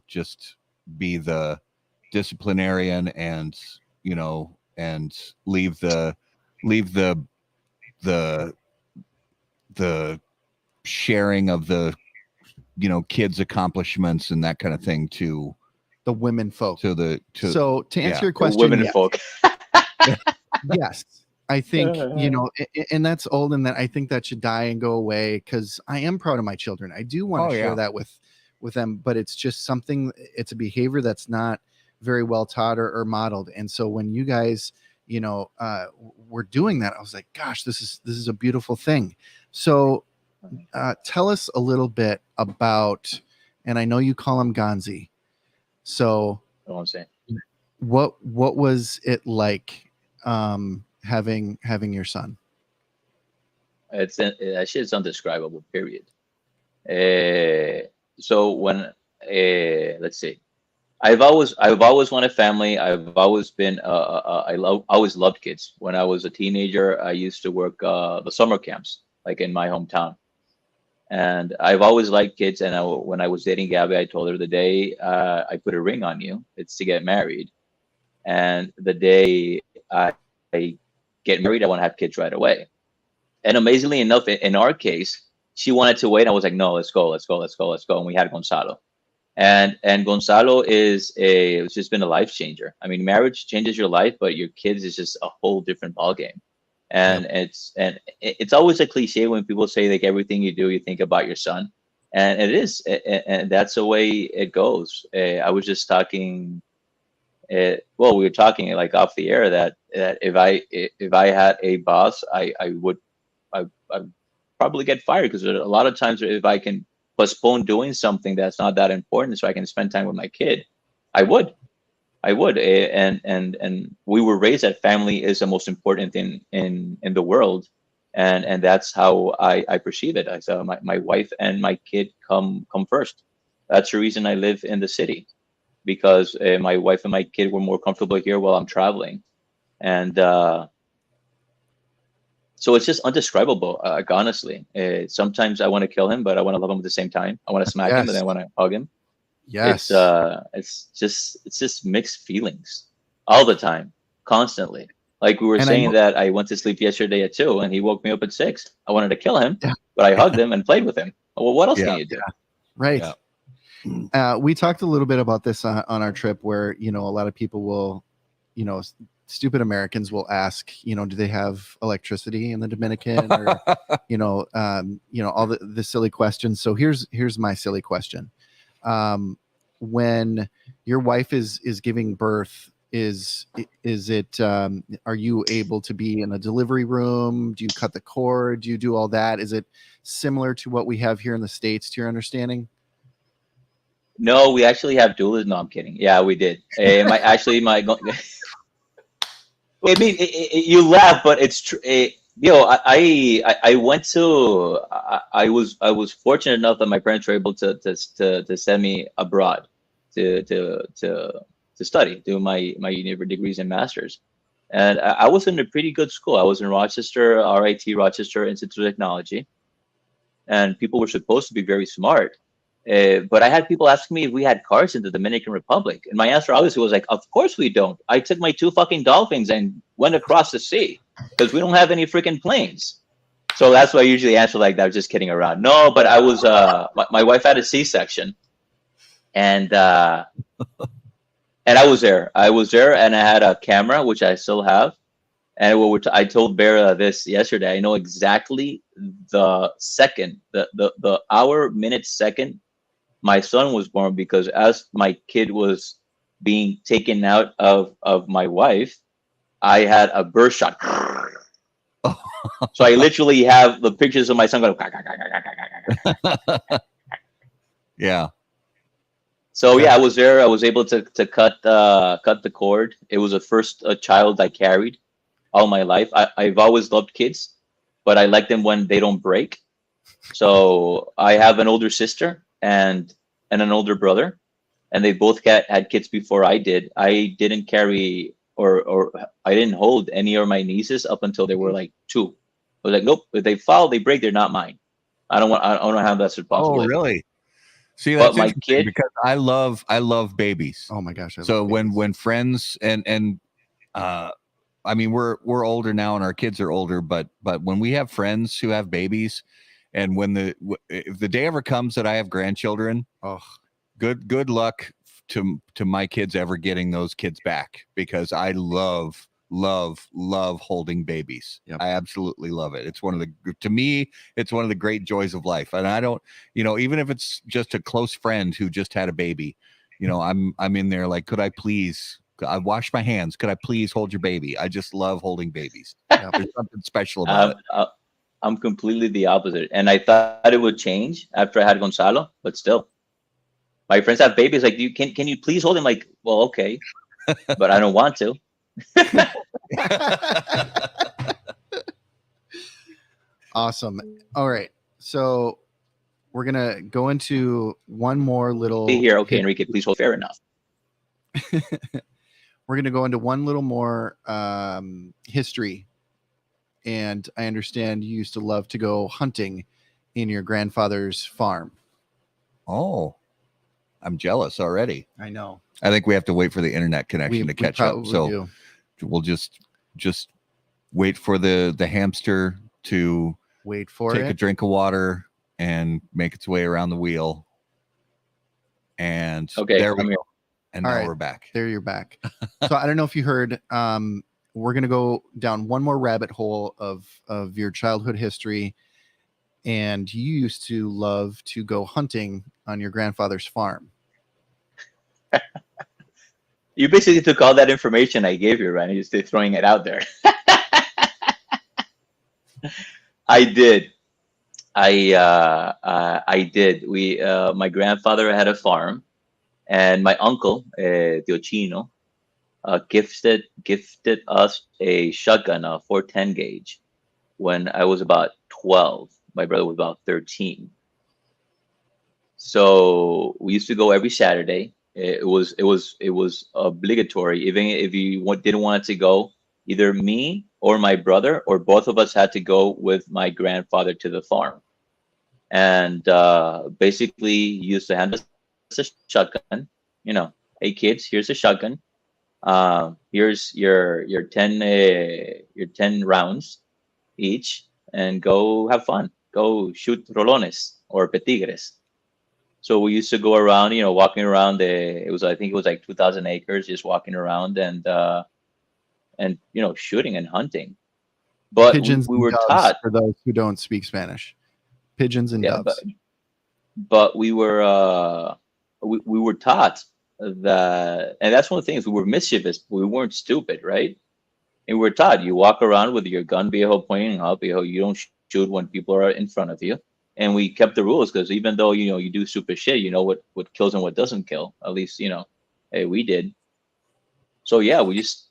just be the disciplinarian and, and leave the sharing of the, kids' accomplishments and that kind of thing to the women folk. So to answer your question, women folk. Yes. I think, and that's old, and that I think that should die and go away, because I am proud of my children. I do want to share that with them, but it's just something, it's a behavior that's not very well taught or modeled. And so when you guys, were doing that, I was like, gosh, this is a beautiful thing. So tell us a little bit about, and I know you call him Gonzi. So what was it like, having your son? That shit's undescribable, period. So when let's see, I've always wanted family. I've always been I always loved kids. When I was a teenager, I used to work the summer camps, like in my hometown, and I've always liked kids. And when I was dating Gabby, I told her, the day I put a ring on you, it's to get married, and the day I get married, I want to have kids right away. And amazingly enough, in our case, she wanted to wait. I was like, no, let's go. And we had Gonzalo. And Gonzalo it's just been a life changer. I mean, marriage changes your life, but your kids is just a whole different ballgame. And it's always a cliche when people say, like, everything you do, you think about your son. And it is. And that's the way it goes. I was just talking, we were talking like off the air that if I had a boss, I would probably get fired, because a lot of times if I can postpone doing something that's not that important so I can spend time with my kid, I would. And we were raised that family is the most important thing in the world, and that's how I perceive it. So my wife and my kid come first. That's the reason I live in the city, because my wife and my kid were more comfortable here while I'm traveling. And so it's just undescribable, honestly. Sometimes I want to kill him, but I want to love him at the same time. I want to smack him, but I want to hug him. Yes. It's just mixed feelings all the time, constantly. Like we were saying that I went to sleep yesterday at 2 and he woke me up at 6. I wanted to kill him, but I hugged him and played with him. Well, what else can you do? Right. Yeah. We talked a little bit about this on our trip, where, a lot of people will, stupid Americans will ask, do they have electricity in the Dominican, or, all the silly questions. So here's my silly question. When your wife is giving birth, is it, are you able to be in a delivery room? Do you cut the cord? Do you do all that? Is it similar to what we have here in the States, to your understanding? No, we actually have doulas. No, I'm kidding. Yeah, we did. I mean, you laugh, but it's true. I went to. I was fortunate enough that my parents were able to send me abroad to study, do my university degrees and masters, and I was in a pretty good school. I was in Rochester, RIT, Rochester Institute of Technology, and people were supposed to be very smart. But I had people asking me if we had cars in the Dominican Republic. And my answer obviously was like, of course we don't. I took my 2 fucking dolphins and went across the sea, because we don't have any freaking planes. So that's why I usually answer like that. I was just kidding around. No, but I was, my wife had a C-section. And And I was there. And I had a camera, which I still have. And I told Bear this yesterday. I know exactly the second, the hour, minute, second my son was born, because as my kid was being taken out of my wife, I had a burst shot. So I literally have the pictures of my son going. Yeah. So yeah, I was there. I was able to cut the cord. It was the first child I carried all my life. I've always loved kids, but I like them when they don't break. So I have an older sister and an older brother, and they both had kids before I did. I didn't carry or I didn't hold any of my nieces up until they were like 2. I was like, nope, if they fall, they break, they're not mine. I don't want to have that responsibility. Oh, really? See, But that's my interesting kid, because I love babies. Oh my gosh! So when friends and I mean we're older now and our kids are older, but when we have friends who have babies, and if the day ever comes that I have grandchildren, oh, good luck to my kids ever getting those kids back, because I love holding babies. Yep. I absolutely love it. To me, it's one of the great joys of life. And I don't, even if it's just a close friend who just had a baby, I'm in there like, could I please, I wash my hands. Could I please hold your baby? I just love holding babies. There's something special about it. I'm completely the opposite. And I thought it would change after I had Gonzalo, but still. My friends have babies. Like, can you please hold him? Like, well, okay, but I don't want to. Awesome. All right, so we're gonna go into one more little. Be here, okay, Enrique. Please hold. Fair enough. We're gonna go into one little more history, and I understand you used to love to go hunting in your grandfather's farm. Oh. I'm jealous already. I know. I think we have to wait for the internet connection to catch up. So we'll just wait for the hamster to take a drink of water and make its way around the wheel. And there we go. And now we're back. There you're back. So I don't know if you heard. We're gonna go down one more rabbit hole of your childhood history. And you used to love to go hunting on your grandfather's farm. You basically took all that information I gave you, right? And you're just throwing it out there. I did. I did. My grandfather had a farm, and my uncle, Tio Chino, gifted us a shotgun, a 410 gauge, when I was about 12. My brother was about 13. So we used to go every Saturday. It was obligatory. Even if you didn't want to go, either me or my brother or both of us had to go with my grandfather to the farm. And basically, he used to hand us a shotgun. Hey kids, here's a shotgun. Here's your 10 rounds each, and go have fun. Go shoot rolones or petigres. So we used to go around, walking around I think it was like 2,000 acres, just walking around and shooting and hunting. But pigeons we were doves, taught, for those who don't speak Spanish, pigeons and doves. But we were we were taught that, and that's one of the things, we were mischievous, but we weren't stupid, right? And we're taught, you walk around with your gun pointing out, you don't shoot when people are in front of you. And we kept the rules, because even though you do stupid shit, you know what kills and what doesn't kill. At least hey, we did. So yeah,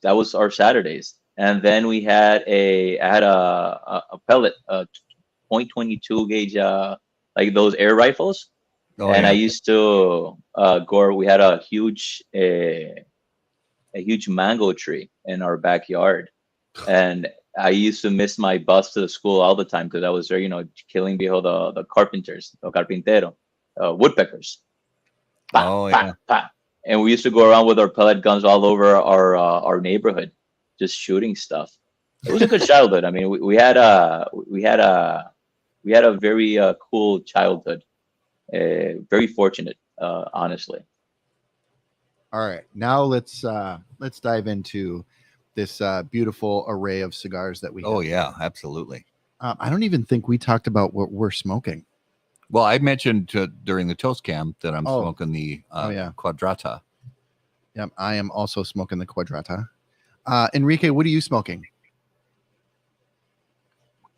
that was our Saturdays. And then I had a pellet, .22 gauge, like those air rifles. Oh, and yeah. I used to we had a huge mango tree in our backyard, and I used to miss my bus to the school all the time, because I was there, killing the carpenters, the carpintero, woodpeckers. Oh, yeah. And we used to go around with our pellet guns all over our neighborhood, just shooting stuff. It was a good childhood. I mean, we had a very cool childhood. Very fortunate, honestly. All right, now let's dive into this beautiful array of cigars that we have. Oh yeah, absolutely. I don't even think we talked about what we're smoking. Well, I mentioned during the toast cam that I'm smoking the Quadrata. Yep, I am also smoking the Quadrata. Enrique, what are you smoking?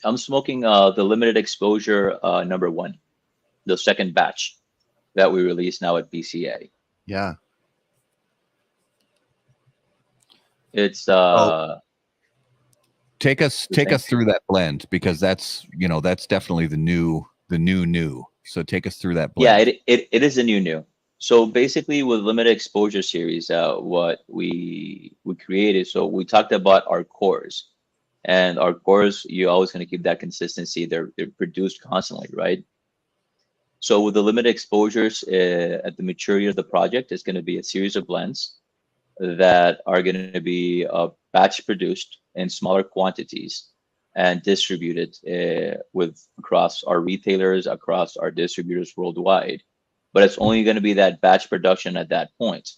I'm smoking the limited exposure number 1, the second batch that we released now at BCA. Yeah. It's take us through that blend, because that's definitely the new. So take us through that blend. Yeah, it is a new. So basically, with limited exposure series, what we created. So we talked about our cores, and our cores, you're always going to keep that consistency. They're produced constantly, right? So with the limited exposures, at the maturity of the project, it's going to be a series of blends that are going to be batch produced in smaller quantities and distributed across our retailers, across our distributors worldwide. But it's only going to be that batch production at that point.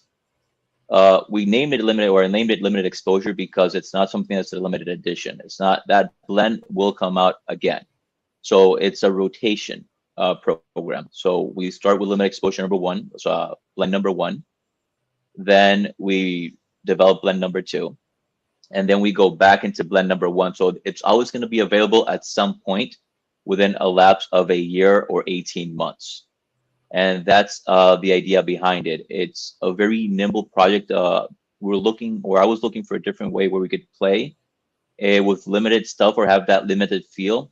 We named it limited exposure because it's not something that's a limited edition. It's not, that blend will come out again. So it's a rotation program. So we start with limited exposure number 1, so blend number 1. Then we develop blend number 2. And then we go back into blend number 1. So it's always going to be available at some point within a lapse of a year or 18 months. And that's the idea behind it. It's a very nimble project. I was looking for a different way where we could play with limited stuff or have that limited feel.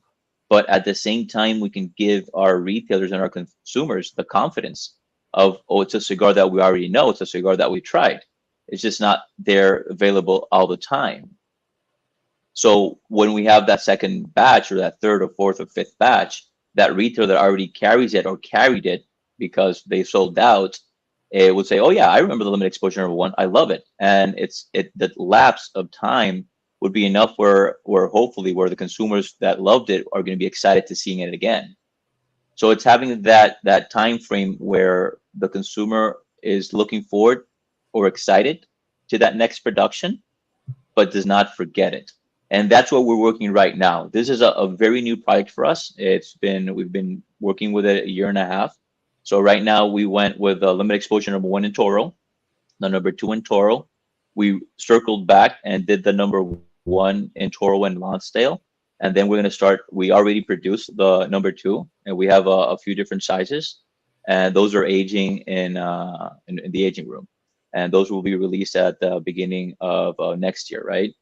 But at the same time, we can give our retailers and our consumers the confidence of, oh, it's a cigar that we already know. It's a cigar that we tried. It's just not there available all the time. So when we have that second batch, or that third or fourth or fifth batch, that retailer that already carries it or carried it because they sold out, it would say, oh yeah, I remember the limited exposure number 1. I love it. And the lapse of time would be enough where hopefully where the consumers that loved it are going to be excited to seeing it again. So it's having that time frame where the consumer is looking forward or excited to that next production, but does not forget it. And that's what we're working right now. This is a very new project for us. We've been working with it a year and a half. So right now we went with limited exposure number 1 in Toro, the number 2 in Toro. We circled back and did the number 1 in Toro and Lonsdale. And then we're going to start, we already produced the number 2, and we have a few different sizes. And those are aging in the aging room. And those will be released at the beginning of next year, right?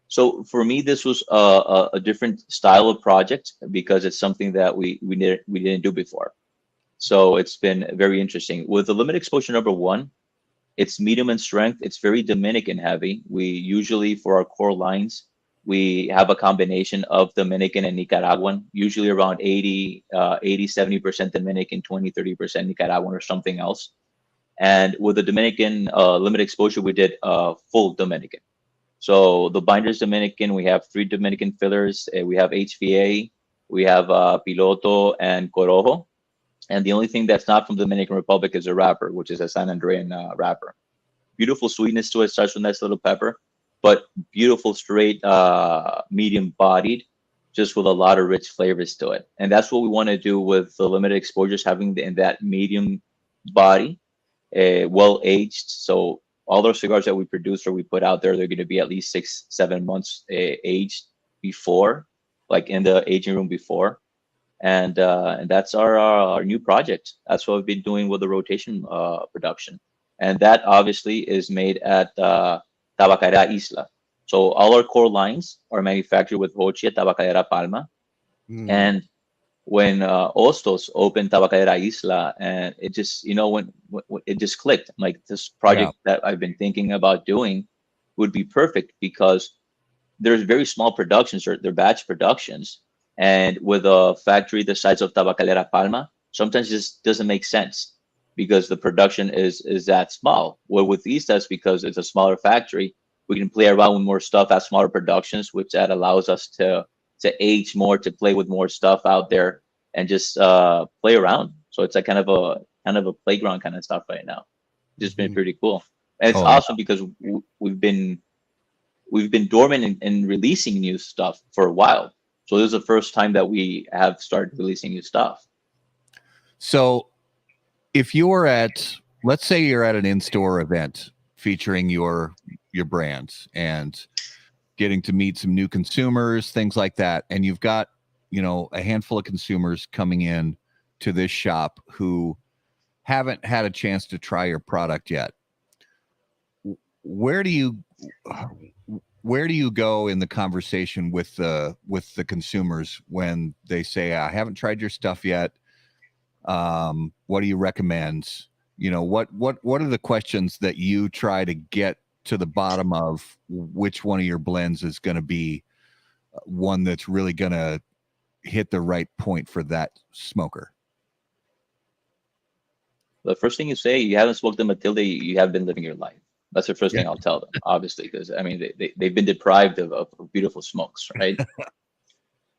So for me, this was a different style of project because it's something that we didn't do before. So it's been very interesting. With the limited exposure number 1, it's medium in strength. It's very Dominican heavy. We usually, for our core lines, we have a combination of Dominican and Nicaraguan, usually around 70% Dominican, 30% Nicaraguan or something else. And with the Dominican limited exposure, we did full Dominican. So the binder's Dominican, we have 3 Dominican fillers. We have HVA, we have Piloto and Corojo. And the only thing that's not from the Dominican Republic is a wrapper, which is a San Andrean wrapper. Beautiful sweetness to it, starts with nice little pepper, but beautiful straight, medium bodied, just with a lot of rich flavors to it. And that's what we want to do with the limited exposures, having in that medium body, well aged. So all our cigars that we produce or we put out there, they're going to be at least 6-7 months aged before, like in the aging room before. And that's our new project. That's what we've been doing with the rotation production. And that obviously is made at Tabacalera Isla. So all our core lines are manufactured with Hochi at Tabacalera Palma. And when Ostos opened Tabacalera Isla, and it just, when it just clicked, like this project that I've been thinking about doing would be perfect because there's very small productions, or they're batch productions. And with a factory the size of Tabacalera Palma, sometimes it just doesn't make sense because the production is that small. Well, with Istas, because it's a smaller factory, we can play around with more stuff at smaller productions, which that allows us to age more, to play with more stuff out there, and just play around. So it's a kind of a playground kind of stuff right now. Just been pretty cool. And it's awesome because we've been dormant in releasing new stuff for a while. So this is the first time that we have started releasing new stuff. So if you were let's say you're at an in-store event featuring your brands and getting to meet some new consumers, things like that, and you've got, a handful of consumers coming in to this shop who haven't had a chance to try your product yet. Where do you go in the conversation with the consumers when they say, I haven't tried your stuff yet? What do you recommend? What are the questions that you try to get to the bottom of which one of your blends is going to be one that's really going to hit the right point for that smoker? The first thing you say, you haven't smoked a Matilde, you have been living your life. That's the first thing I'll tell them, obviously, because I mean they've been deprived of beautiful smokes, right?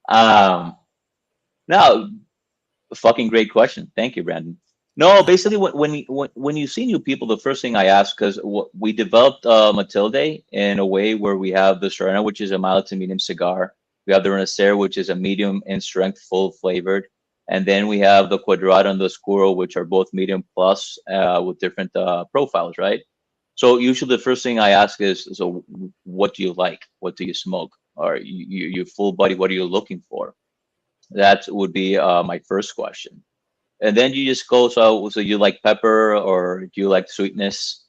Now, fucking great question. Thank you, Brandon. No, basically, when you see new people, the first thing I ask, because we developed Matilde in a way where we have the Serena, which is a mild to medium cigar. We have the Renacer, which is a medium in strength, full flavored. And then we have the Quadrata and the Oscuro, which are both medium plus with different profiles, right? So usually the first thing I ask is, so what do you like? What do you smoke? Or you full body, what are you looking for? That would be my first question. And then you just go, so you like pepper or do you like sweetness?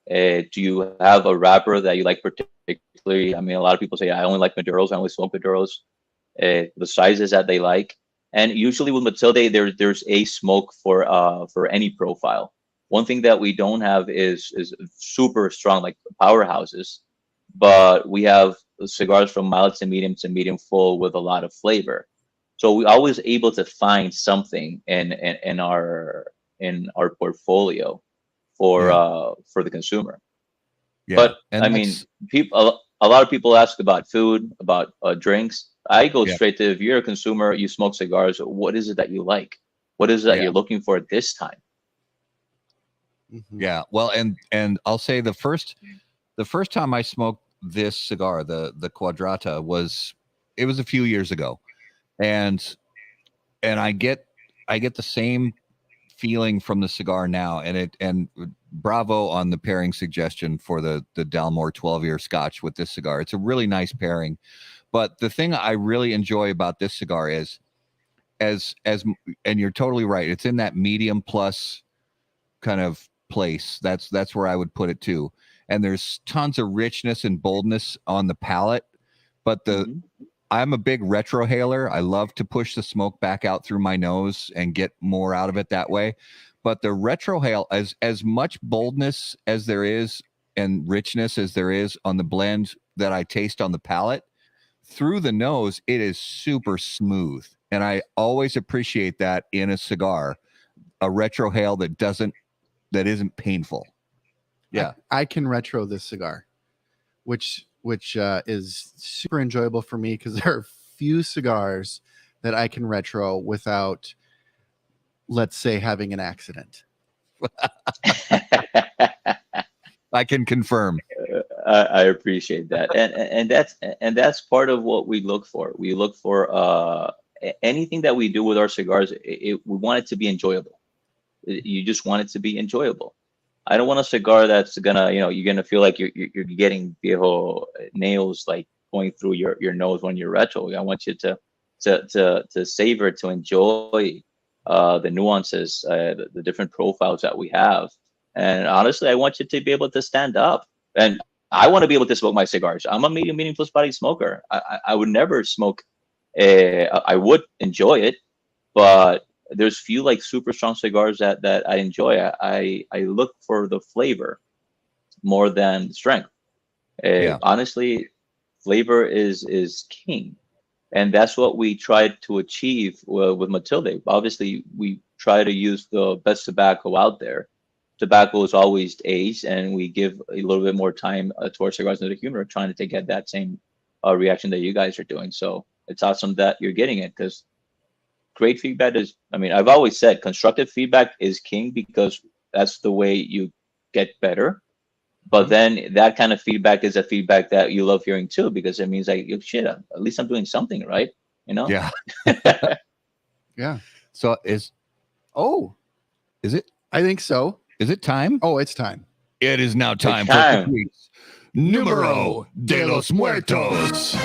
Do you have a wrapper that you like particularly? I mean, a lot of people say, I only like Maduros, I only smoke Maduros. The sizes that they like. And usually with Matilde, there's a smoke for any profile. One thing that we don't have is super strong, like powerhouses, but we have cigars from mild to medium full with a lot of flavor. So we're always able to find something in our portfolio for the consumer. Yeah. But I mean, a lot of people ask about food, about drinks. I go straight to, if you're a consumer, you smoke cigars, what is it that you like? What is it that you're looking for at this time? Yeah. Well, and I'll say the first time I smoked this cigar, the Quadrata, was a few years ago. And I get the same feeling from the cigar now, and bravo on the pairing suggestion for the Dalmore 12-year Scotch with this cigar. It's a really nice pairing. But the thing I really enjoy about this cigar is, and you're totally right, it's in that medium plus kind of place. That's where I would put it too. And there's tons of richness and boldness on the palate, but I'm a big retrohaler. I love to push the smoke back out through my nose and get more out of it that way. But the retrohale, as much boldness as there is and richness as there is on the blend that I taste on the palate, through the nose, it is super smooth. And I always appreciate that in a cigar, a retrohale that isn't painful. Yeah. I can retro this cigar, which is super enjoyable for me, because there are few cigars that I can retro without, let's say, having an accident. I can confirm. I appreciate that, and that's part of what we look for. We look for anything that we do with our cigars. We want it to be enjoyable. You just want it to be enjoyable. I don't want a cigar that's gonna, you're gonna feel like you're getting viejo nails like going through your nose when you're retro. I want you to savor, to enjoy the nuances, the different profiles that we have. And honestly, I want you to be able to stand up. And I want to be able to smoke my cigars. I'm a medium plus body smoker. I would never smoke. I would enjoy it, but there's few like super strong cigars that I enjoy. I look for the flavor more than strength. Honestly, flavor is king, and that's what we tried to achieve with Matilde. Obviously, we try to use the best tobacco out there. Tobacco is always aged, and we give a little bit more time to our cigars and the humor, trying to get that same reaction that you guys are doing. So it's awesome that you're getting it, because great feedback is, I mean, I've always said constructive feedback is king, because that's the way you get better. But then that kind of feedback is a feedback that you love hearing too, because it means like, shit, at least I'm doing something right, you know? Yeah. Yeah. So is it? I think so. Is it time? Oh, it's time. It is now time for this week's Numero de los Muertos.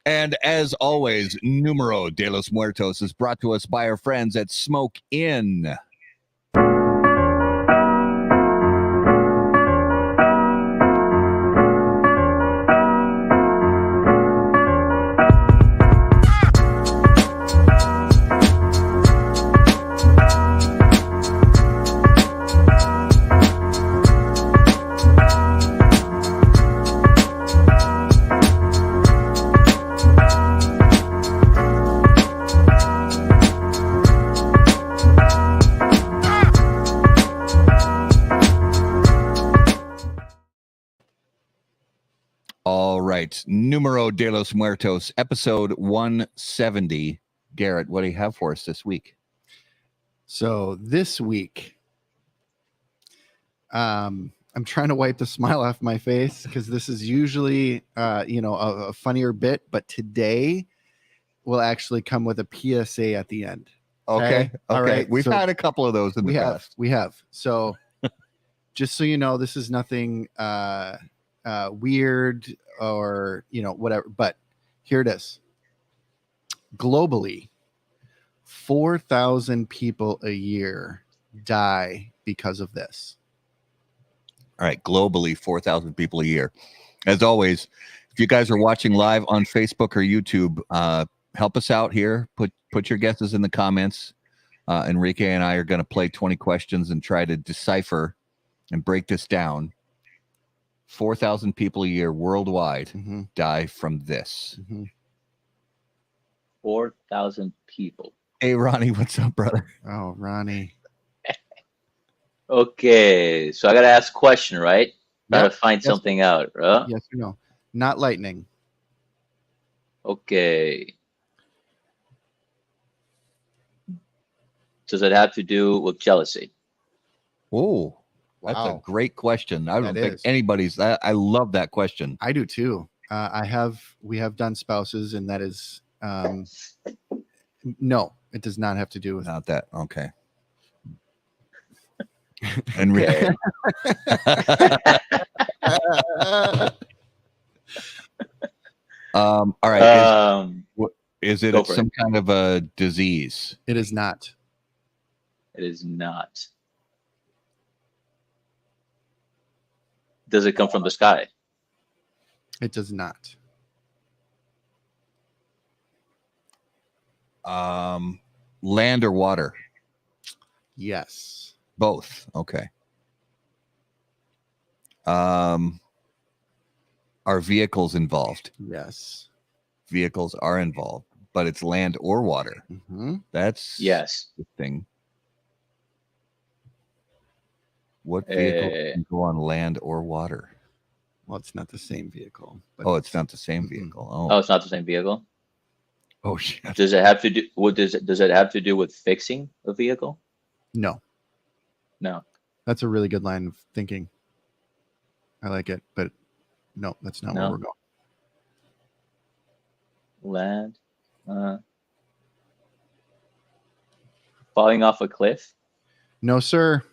And as always, Numero de los Muertos is brought to us by our friends at Smoke Inn. All right, Numero de los Muertos, episode 170. Garrett, what do you have for us this week? So this week, I'm trying to wipe the smile off my face because this is usually, a funnier bit, but today will actually come with a PSA at the end. Okay. All right. We've had a couple of those in the past. We have. So just so you know, this is nothing weird or whatever, but here it is. Globally, 4,000 people a year die because of this. All right, globally 4,000 people a year. As always, if you guys are watching live on Facebook or YouTube, help us out here. Put your guesses in the comments. Enrique and I are going to play 20 questions and try to decipher and break this down. 4,000 people a year worldwide die from this. 4,000 people. Hey, Ronnie, what's up, brother? Oh, Ronnie. Okay, so I got to ask a question, right? Got to find something out, right? Yes or no? Not lightning. Okay. Does it have to do with jealousy? Oh, that's a great question. I don't think anybody's. I love that question. I do too. We have done spouses, and that is no, it does not have to do with that. Okay. Enrique. All right. Is it some kind of a disease? It is not. It is not. Does it come from the sky? It does not. Land or water? Yes. Both. Okay. Are vehicles involved? Yes. Vehicles are involved, but it's land or water. That's yes. the thing. What vehicle can go on land or water? Well, it's not the same vehicle. But it's not the same vehicle. Oh, it's not the same vehicle. Oh shit. Does it have to do? What does it have to do with fixing a vehicle? No. No. That's a really good line of thinking. I like it, but no, that's not where we're going. Land. Falling off a cliff? No, sir.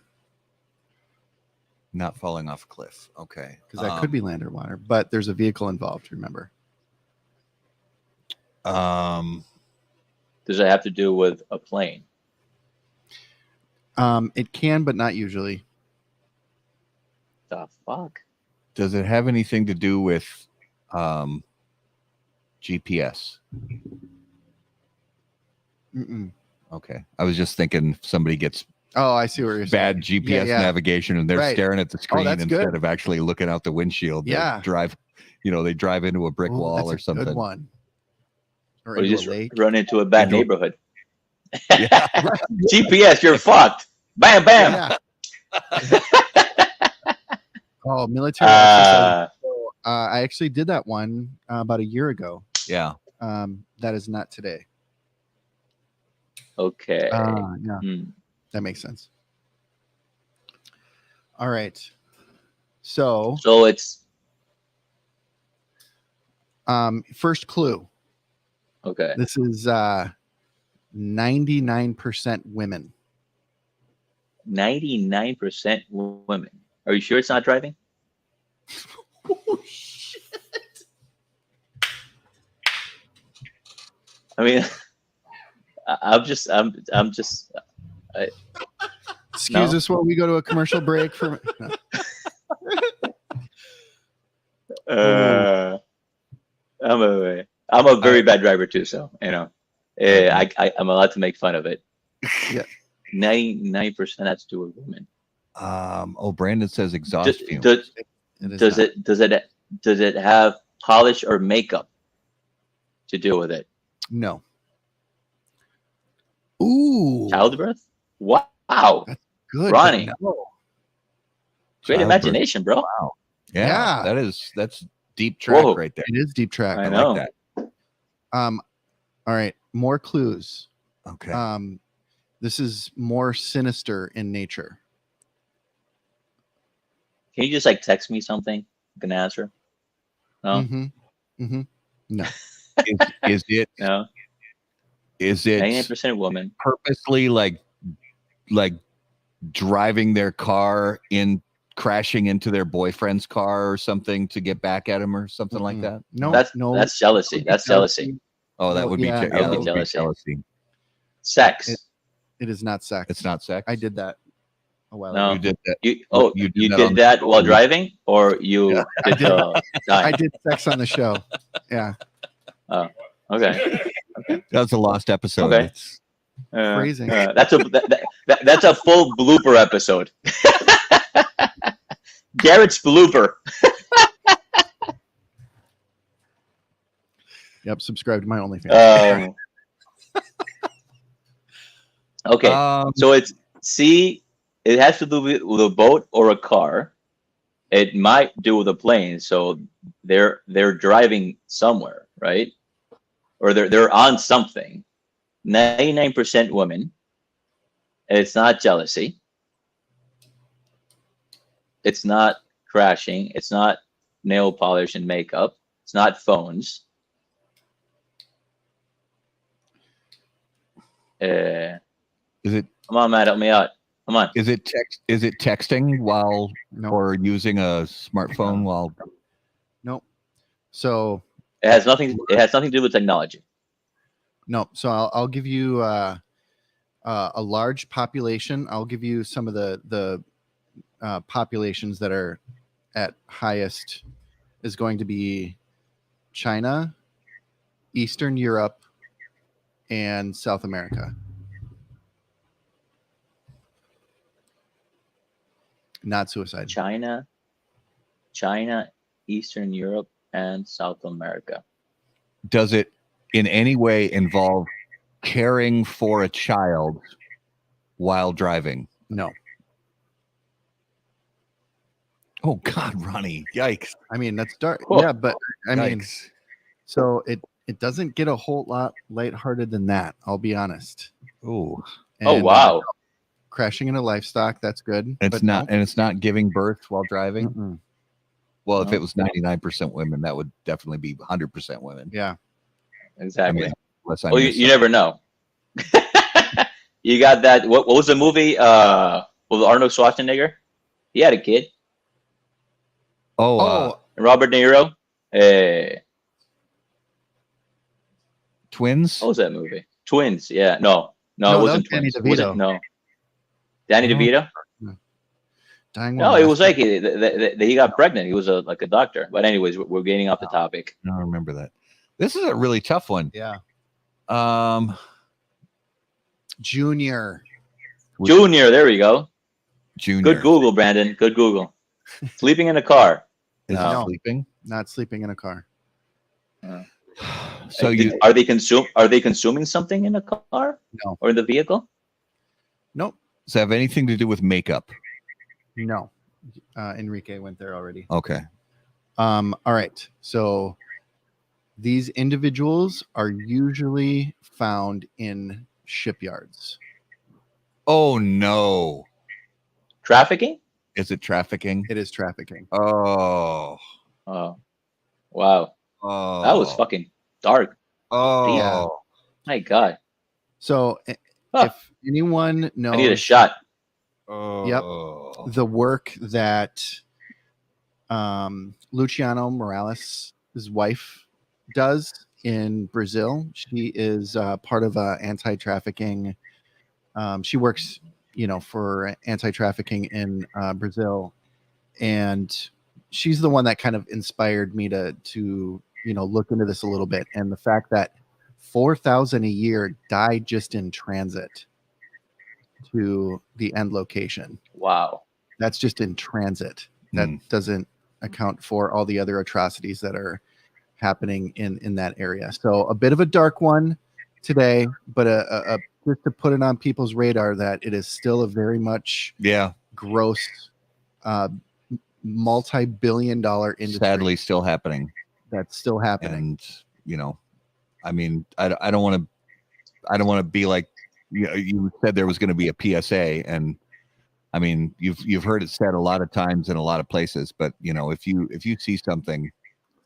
Not falling off a cliff. Okay. Because that could be land or water, but there's a vehicle involved, remember. Does it have to do with a plane? It can, but not usually. The fuck? Does it have anything to do with GPS? Okay. I was just thinking if somebody gets I see what you're saying. Bad GPS navigation and they're staring at the screen instead of actually looking out the windshield. Yeah. They drive into a brick wall or something. Good one. Or you just run into a bad neighborhood. GPS, you're fucked. Bam, bam. Yeah. Military officer. I actually did that one about a year ago. Yeah. That is not today. Okay. That makes sense. All right. So it's first clue. okay. This is 99% women. 99% women. Are you sure it's not driving? Oh shit. I mean, I'm just. Excuse us while we go to a commercial break for. No. I'm a very bad driver too, so you know, I'm allowed to make fun of it. Yeah. 99% has to do with women. Brandon says exhaust fumes. Does it have polish or makeup to do with it? No. Ooh. Childbirth? Wow. That's good. Ronnie. No. Great Childbirth. imagination, bro. Wow. Yeah. That's deep track Whoa. right there. It is deep track. I I know. like that. All right. More clues. Okay. This is more sinister in nature. Can you just like text me something? I can answer. No. Mm-hmm. Mm-hmm. No. Is it No. is it 99% woman. purposely like driving their car in, crashing into their boyfriend's car or something to get back at him or something like that? No. That's jealousy. That's jealousy. Oh, that No, would be yeah, that that would would be be jealousy. jealousy. Sex. It is not sex. It's not sex. I did that a while No. ago. You did that. You did that did on that the while show. driving, or you I did did. the I time? did sex on the show. Yeah. Okay. That was a lost episode. Okay. It's- Phrasing. That's a full blooper episode. Garrett's blooper. Yep. Subscribe to my OnlyFans. Okay. So it has to do with a boat or a car. It might do with a plane. So they're driving somewhere, right? Or they're on something. 99% women. It's not jealousy. It's not crashing. It's not nail polish and makeup. It's not phones. Is it Come on, man, help me out. Come on. is it texting while No. or using a smartphone while? Nope. So It has nothing to do with technology. no. So I'll give you a large population. I'll give you some of the populations that are at highest is going to be China, Eastern Europe, and South America. Not suicide. China, Eastern Europe, and South America. Does it in any way involve caring for a child while driving? No. Oh God, Ronnie! Yikes! I mean, that's dark. Cool. Yeah, but I mean, Yikes. so it doesn't get a whole lot lighthearted than that. I'll be honest. Oh, Oh And, wow. crashing into livestock, that's good. it's but not, and it's not giving birth while driving. Mm-mm. Well, if No. it was 99% women, that would definitely be 100% women. Yeah. Exactly. I mean, unless I Well, missed you never know. You got that. What was the movie? With Arnold Schwarzenegger? He had a kid. Oh, Robert De Niro. twins. What was that movie? Twins. Yeah. No, No, it wasn't that was Danny Twins. Was DeVito. it? No. Danny No. DeVito? Dying No, Woman. it was like he got pregnant. He was like a doctor. But anyways, we're getting off the topic. I don't remember that. This is a really tough one. Yeah. Junior. Junior. Junior. There we go. Junior. Good Google, Brandon. Good Google. Sleeping in a car. Is he No. sleeping? Not sleeping in a car. So you Are they consuming something in a car? No. Or in the vehicle? Nope. does it have anything to do with makeup? No. Enrique went there already. Okay. All right. So these individuals are usually found in shipyards. Oh no. Trafficking? Is it trafficking? It is trafficking. Oh. Oh, wow. Oh. That was fucking dark. Oh. Yeah. My God. So Huh. if anyone knows, I need a shot. Oh. the work that Luciano Morales, his wife, does in Brazil. She is part of anti-trafficking. She works, for anti-trafficking in Brazil, and she's the one that kind of inspired me to look into this a little bit. And the fact that 4,000 a year die just in transit to the end location. Wow. That's just in transit. That doesn't account for all the other atrocities that are happening in that area. So a bit of a dark one today, but a just to put it on people's radar that it is still a very much gross multi-billion-dollar industry. Sadly still happening. That's still happening. And I mean, I don't want to be like, you said there was going to be a PSA, and I mean, you've heard it said a lot of times in a lot of places, but if you see something,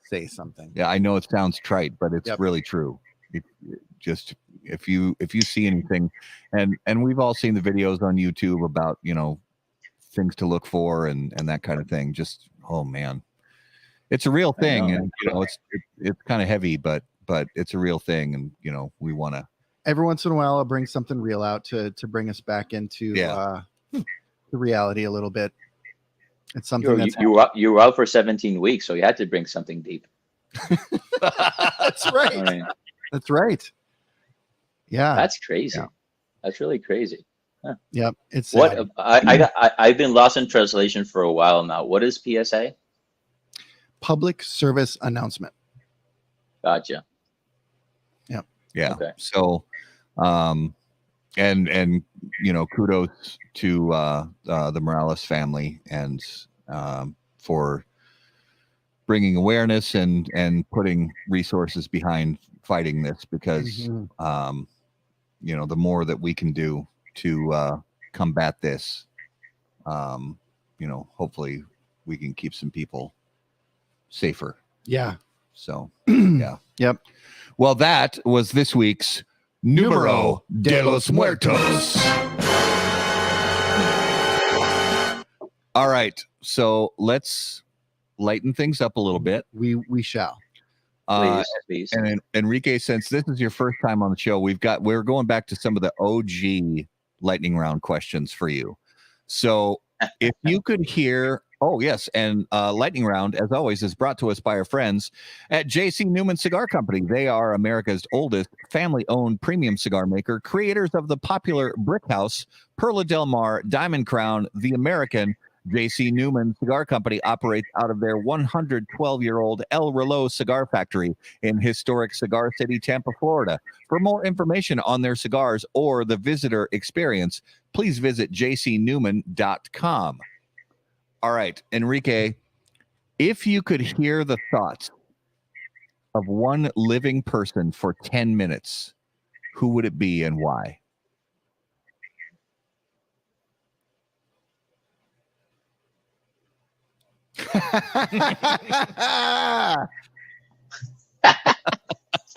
say something. Yeah, I know it sounds trite, but it's really true. Just if you see anything, and we've all seen the videos on YouTube about things to look for and that kind of thing. Just oh man, it's a real thing, and it's kind of heavy, but it's a real thing, and we want to. Every once in a while, I'll bring something real out to bring us back into the reality a little bit. It's something you were out for 17 weeks, so you had to bring something deep. That's right. I mean, that's right. Yeah, that's crazy. Yeah. That's really crazy. Huh. Yep. It's what I've been lost in translation for a while now. What is PSA? Public service announcement. Gotcha. Yep. Yeah. Okay. So, and kudos to the Morales family and for bringing awareness and putting resources behind fighting this, because the more that we can do to combat this, hopefully we can keep some people safer. Yeah. So yeah. Yep. Well, that was this week's Numero de los Muertos. All right, so let's lighten things up a little bit. We shall. Please. And Enrique, since this is your first time on the show, we're going back to some of the OG lightning round questions for you. So if you could hear, and lightning round, as always, is brought to us by our friends at J.C. Newman Cigar Company. They are America's oldest family-owned premium cigar maker, creators of the popular Brick House, Perla Del Mar, Diamond Crown, The American. J.C. Newman Cigar Company operates out of their 112-year-old El Reloj cigar factory in historic Cigar City, Tampa, Florida. For more information on their cigars or the visitor experience, please visit jcnewman.com. All right, Enrique, if you could hear the thoughts of one living person for 10 minutes, who would it be and why?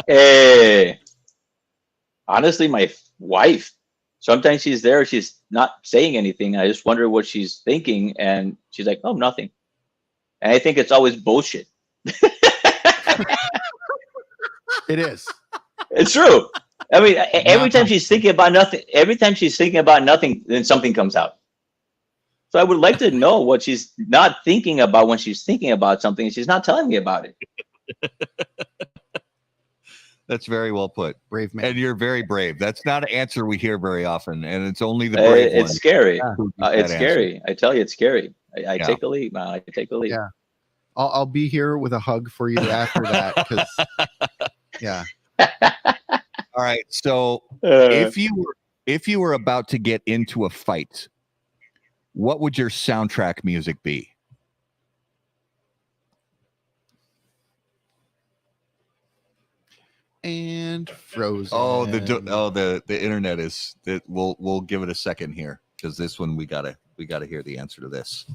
Hey, honestly, my wife. Sometimes she's there, she's not saying anything. I just wonder what she's thinking, and she's like, "Oh, nothing." And I think it's always bullshit. It is. It's true. I mean, every time she's thinking about nothing, then something comes out. So I would like to know what she's not thinking about when she's thinking about something and she's not telling me about it. That's very well put. Brave man. And you're very brave. That's not an answer we hear very often. And it's only the brave It's scary. It's scary. Answer. I tell you, it's scary. I take the lead, man. I take the lead. Yeah. I'll be here with a hug for you after that. Because, yeah. All right. So if you were about to get into a fight, what would your soundtrack music be? And frozen. Oh, the internet is that. We'll give it a second here because this one we gotta hear the answer to this,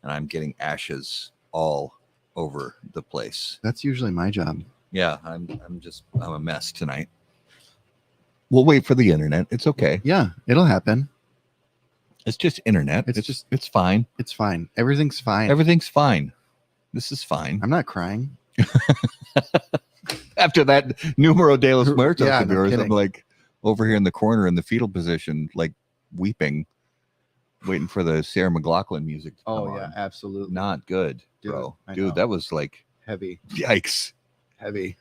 and I'm getting ashes all over the place. That's usually my job. Yeah, I'm a mess tonight. We'll wait for the internet. It's okay. Yeah, it'll happen. It's just internet. It's fine. It's fine. Everything's fine. Everything's fine. This is fine. I'm not crying. After that numero de los muertos, Yeah, no I'm kidding. like over here in the corner in the fetal position, like weeping, waiting for the Sarah McLachlan music to come Oh yeah, on. absolutely. Not good, Dude, bro. I Dude, know. that was like Heavy. yikes. Heavy.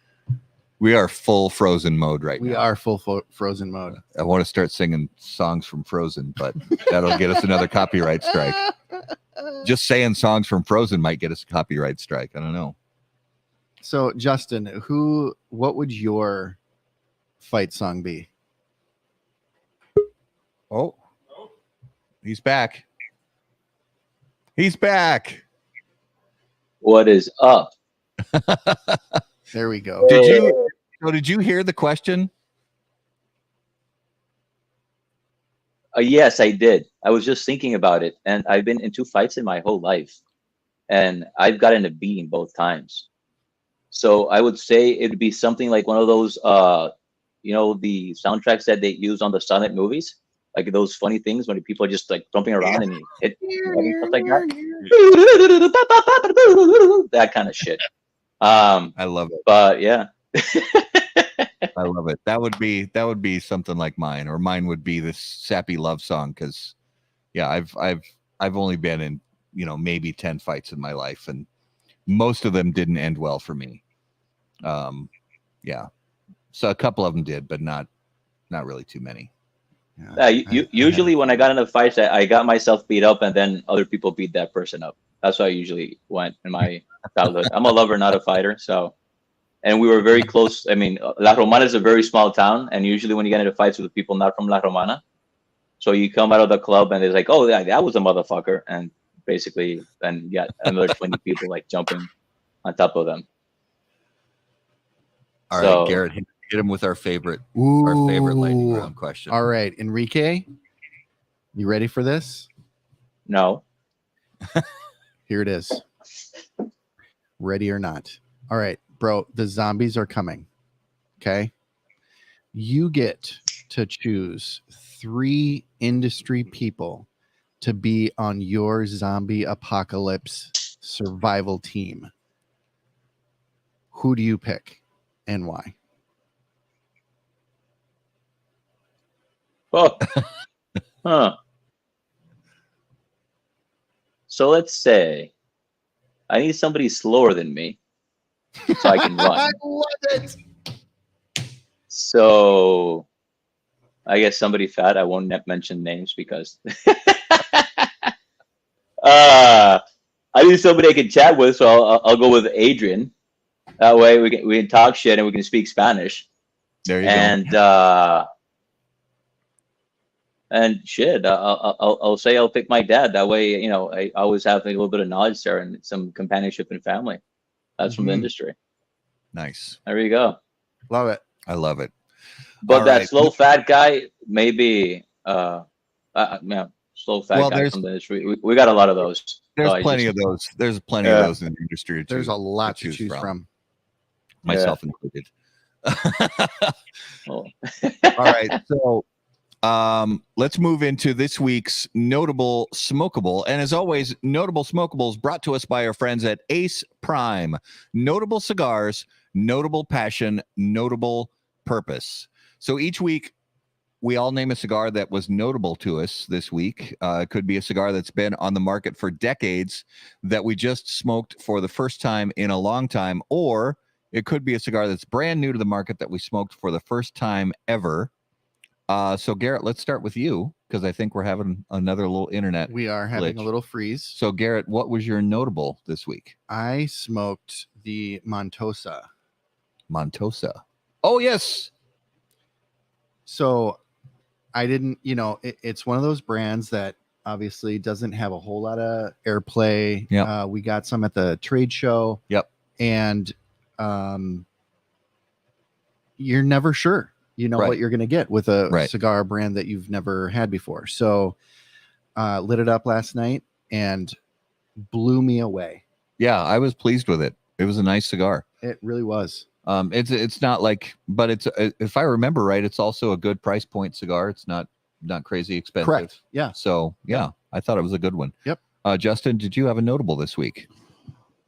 We are full Frozen mode right We now. are full frozen mode. I want to start singing songs from Frozen, but that'll get us another copyright strike. Just saying songs from Frozen might get us a copyright strike. I don't know. So Justin, what would your fight song be? Oh, he's back. He's back. What is up? There we go. Did you hear the question? Yes, I did. I was just thinking about it, and I've been in 2 fights in my whole life, and I've gotten a beating both times. So I would say it would be something like one of those, the soundtracks that they use on the silent movies, like those funny things when people are just like jumping around and you hit stuff like that. That kind of shit. I love it. But yeah. I love it. That would be something like mine, or mine would be this sappy love song. Because, yeah, I've only been in maybe 10 fights in my life, and most of them didn't end well for me. Yeah, so a couple of them did, but not really too many. Usually when I got into fights, I got myself beat up, and then other people beat that person up. That's how I usually went in my childhood. I'm a lover, not a fighter. So, and we were very close. I mean, La Romana is a very small town, and usually when you get into fights with people not from La Romana, so you come out of the club and it's like, oh, yeah, that was a motherfucker, and basically then you got another 20 people like jumping on top of them. All right, Garrett, hit him with our favorite lightning round question. All right, Enrique, you ready for this? No. Here it is. Ready or not? All right, bro, the zombies are coming. Okay. You get to choose 3 industry people to be on your zombie apocalypse survival team. Who do you pick and why? Oh. Huh. So let's say I need somebody slower than me so I can run. I love it. So I guess somebody fat. I won't mention names because I need somebody I can chat with. So I'll go with Adrian. That way we can talk shit and we can speak Spanish. There you go. And shit, I'll say I'll pick my dad. That way, I always have a little bit of knowledge there and some companionship and family. That's from the industry. Nice. There you go. Love it. I love it. But All that right. slow fat guy, maybe, slow fat Well, guy from the industry. We got a lot of those. There's So plenty of those. There's plenty of those in the industry. There's a lot to choose from. Myself included. Oh. All right. So let's move into this week's notable smokable. And as always, notable smokables brought to us by our friends at Ace Prime. Notable cigars, notable passion, notable purpose. So each week, we all name a cigar that was notable to us this week. It could be a cigar that's been on the market for decades that we just smoked for the first time in a long time, or it could be a cigar that's brand new to the market that we smoked for the first time ever. So Garrett, let's start with you because I think we're having another little internet. We are having glitch. a little freeze. So Garrett, what was your notable this week? I smoked the Montosa. Oh, yes. So I didn't, it's one of those brands that obviously doesn't have a whole lot of airplay. Yep. We got some at the trade show. Yep. And you're never sure, Right. what you're going to get with a Right. cigar brand that you've never had before. So lit it up last night and blew me away. Yeah, I was pleased with it. It was a nice cigar. It really was. It's not like, but it's if I remember right, it's also a good price point cigar. It's not crazy expensive. Correct. Yeah. So yeah, I thought it was a good one. Yep. Justin, did you have a notable this week?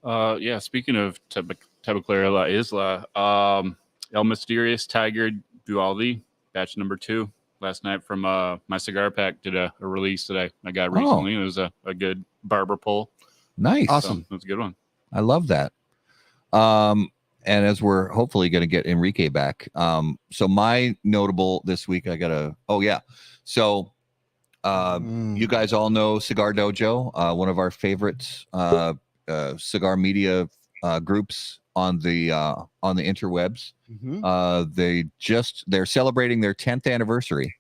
Yeah, speaking of Tabacalera La Isla, El Mysterious Tiger Dualdi, batch number 2, last night from my cigar pack did a release that I got recently. It was a good barber pull. Nice. Awesome. So it was a good one. I love that. And as we're hopefully going to get Enrique back. So my notable this week, So you guys all know Cigar Dojo, one of our favorite cigar media groups on the interwebs. They're celebrating their 10th anniversary,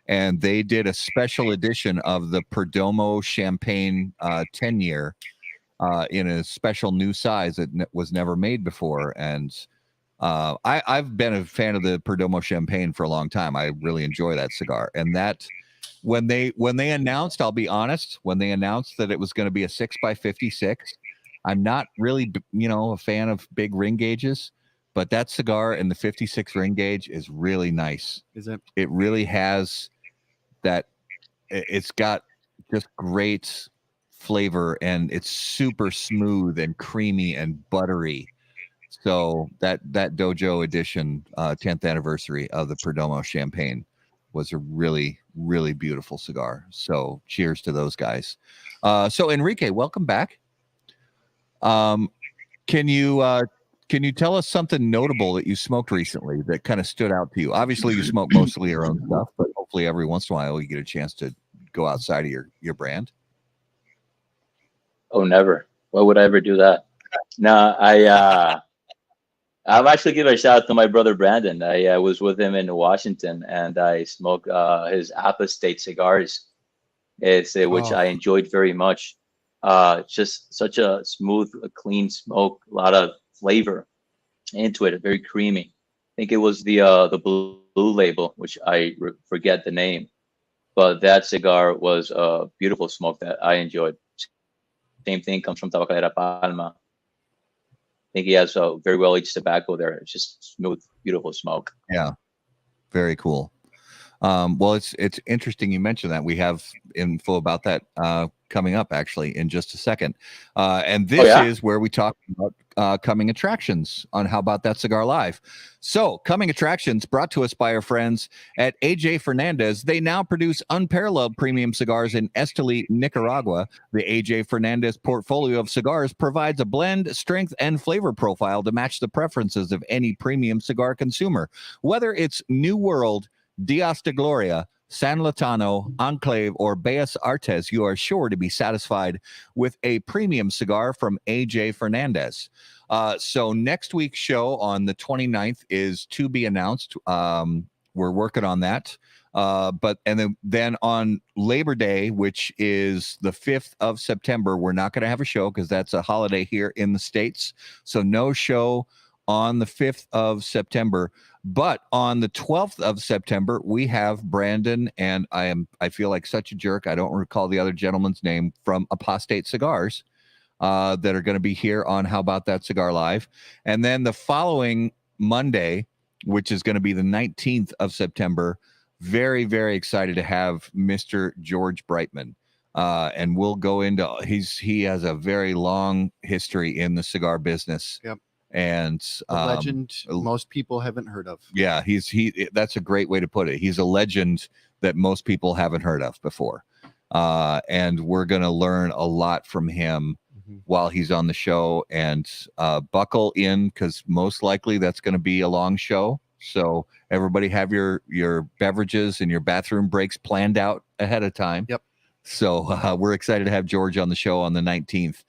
and they did a special edition of the Perdomo Champagne 10 year in a special new size that was never made before. And I've been a fan of the Perdomo Champagne for a long time. I really enjoy that cigar. And that when they announced, I'll be honest, when they announced that it was going to be a 6x56, I'm not really, a fan of big ring gauges, but that cigar and the 56 ring gauge is really nice. Is it? It really has that. It's got just great flavor, and it's super smooth and creamy and buttery. So that Dojo edition 10th anniversary of the Perdomo Champagne was a really, really beautiful cigar. So cheers to those guys. So Enrique, welcome back. Can you tell us something notable that you smoked recently that kind of stood out to you? Obviously you smoke mostly your own stuff, but hopefully every once in a while you get a chance to go outside of your brand. Oh, never. Why would I ever do that? No, I'm actually giving a shout out to my brother Brandon. I was with him in Washington, and I smoked his Apostate cigars, which I enjoyed very much. Just such a smooth, clean smoke, a lot of flavor into it, very creamy. I think it was the blue label, which I forget the name, but that cigar was a beautiful smoke that I enjoyed. Same thing comes from Tabacalera Palma. I think he has a very well aged tobacco there. It's just smooth, beautiful smoke. Yeah, very cool. Well, it's interesting you mentioned that. We have info about that coming up actually in just a second. And this is where we talk about coming attractions on How About That Cigar Live. So coming attractions brought to us by our friends at AJ Fernandez. They now produce unparalleled premium cigars in Esteli, Nicaragua. The AJ Fernandez portfolio of cigars provides a blend, strength, and flavor profile to match the preferences of any premium cigar consumer. Whether it's New World, Dias de Gloria, San Latano, Enclave, or Bellas Artes, you are sure to be satisfied with a premium cigar from AJ Fernandez. So next week's show on the 29th is to be announced. We're working on that. And then on Labor Day, which is the 5th of September, we're not going to have a show because that's a holiday here in the States. So no show on the 5th of September. But on the 12th of September, we have Brandon, and I feel like such a jerk. I don't recall the other gentleman's name, from Apostate Cigars that are going to be here on How About That Cigar Live. And then the following Monday, which is going to be the 19th of September, very, very excited to have Mr. George Brightman. And we'll go into, he has a very long history in the cigar business. Yep. And a legend most people haven't heard of. Yeah, that's a great way to put it. He's a legend that most people haven't heard of before. And we're going to learn a lot from him while he's on the show, and buckle in, because most likely that's going to be a long show. So everybody have your beverages and your bathroom breaks planned out ahead of time. Yep. So we're excited to have George on the show on the 19th.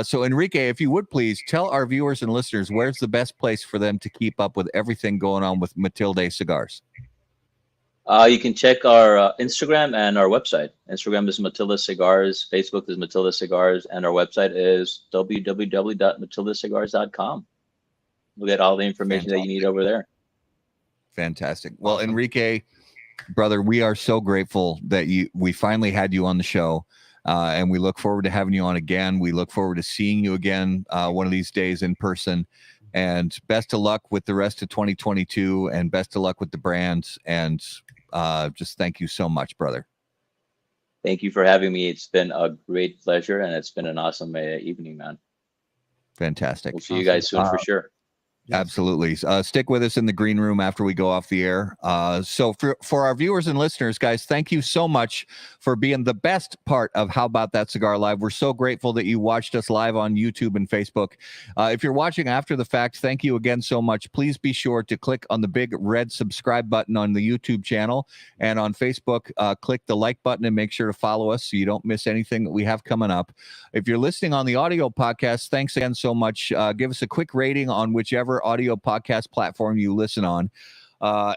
So Enrique, if you would please tell our viewers and listeners, where's the best place for them to keep up with everything going on with Matilde Cigars? You can check our Instagram and our website. Instagram is Matilde Cigars. Facebook is Matilde Cigars. And our website is www.matildecigars.com. You'll get all the information that you need over there. Fantastic. Well, Awesome. Enrique, brother, we are so grateful that we finally had you on the show. And we look forward to having you on again. We look forward to seeing you again one of these days in person. And best of luck with the rest of 2022, and best of luck with the brand. And just thank you so much, brother. Thank you for having me. It's been a great pleasure, and it's been an awesome evening, man. Fantastic. We'll see you guys soon for sure. Yes. Absolutely. Stick with us in the green room after we go off the air. So for our viewers and listeners, guys, thank you so much for being the best part of How About That Cigar Live. We're so grateful that you watched us live on YouTube and Facebook. If you're watching after the fact, thank you again so much. Please be sure to click on the big red subscribe button on the YouTube channel, and on Facebook, click the like button and make sure to follow us so you don't miss anything that we have coming up. If you're listening on the audio podcast, thanks again so much. Give us a quick rating on whichever audio podcast platform you listen on,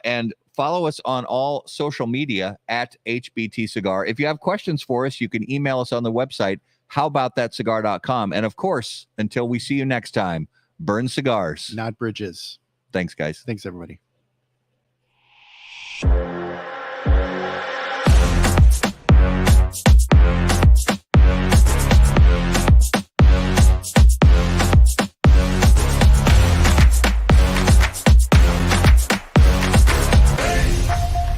and follow us on all social media at HBT Cigar. If you have questions for us, you can email us on the website howaboutthatcigar.com. And of course, until we see you next time, burn cigars, Not bridges. Thanks, guys. Thanks, everybody.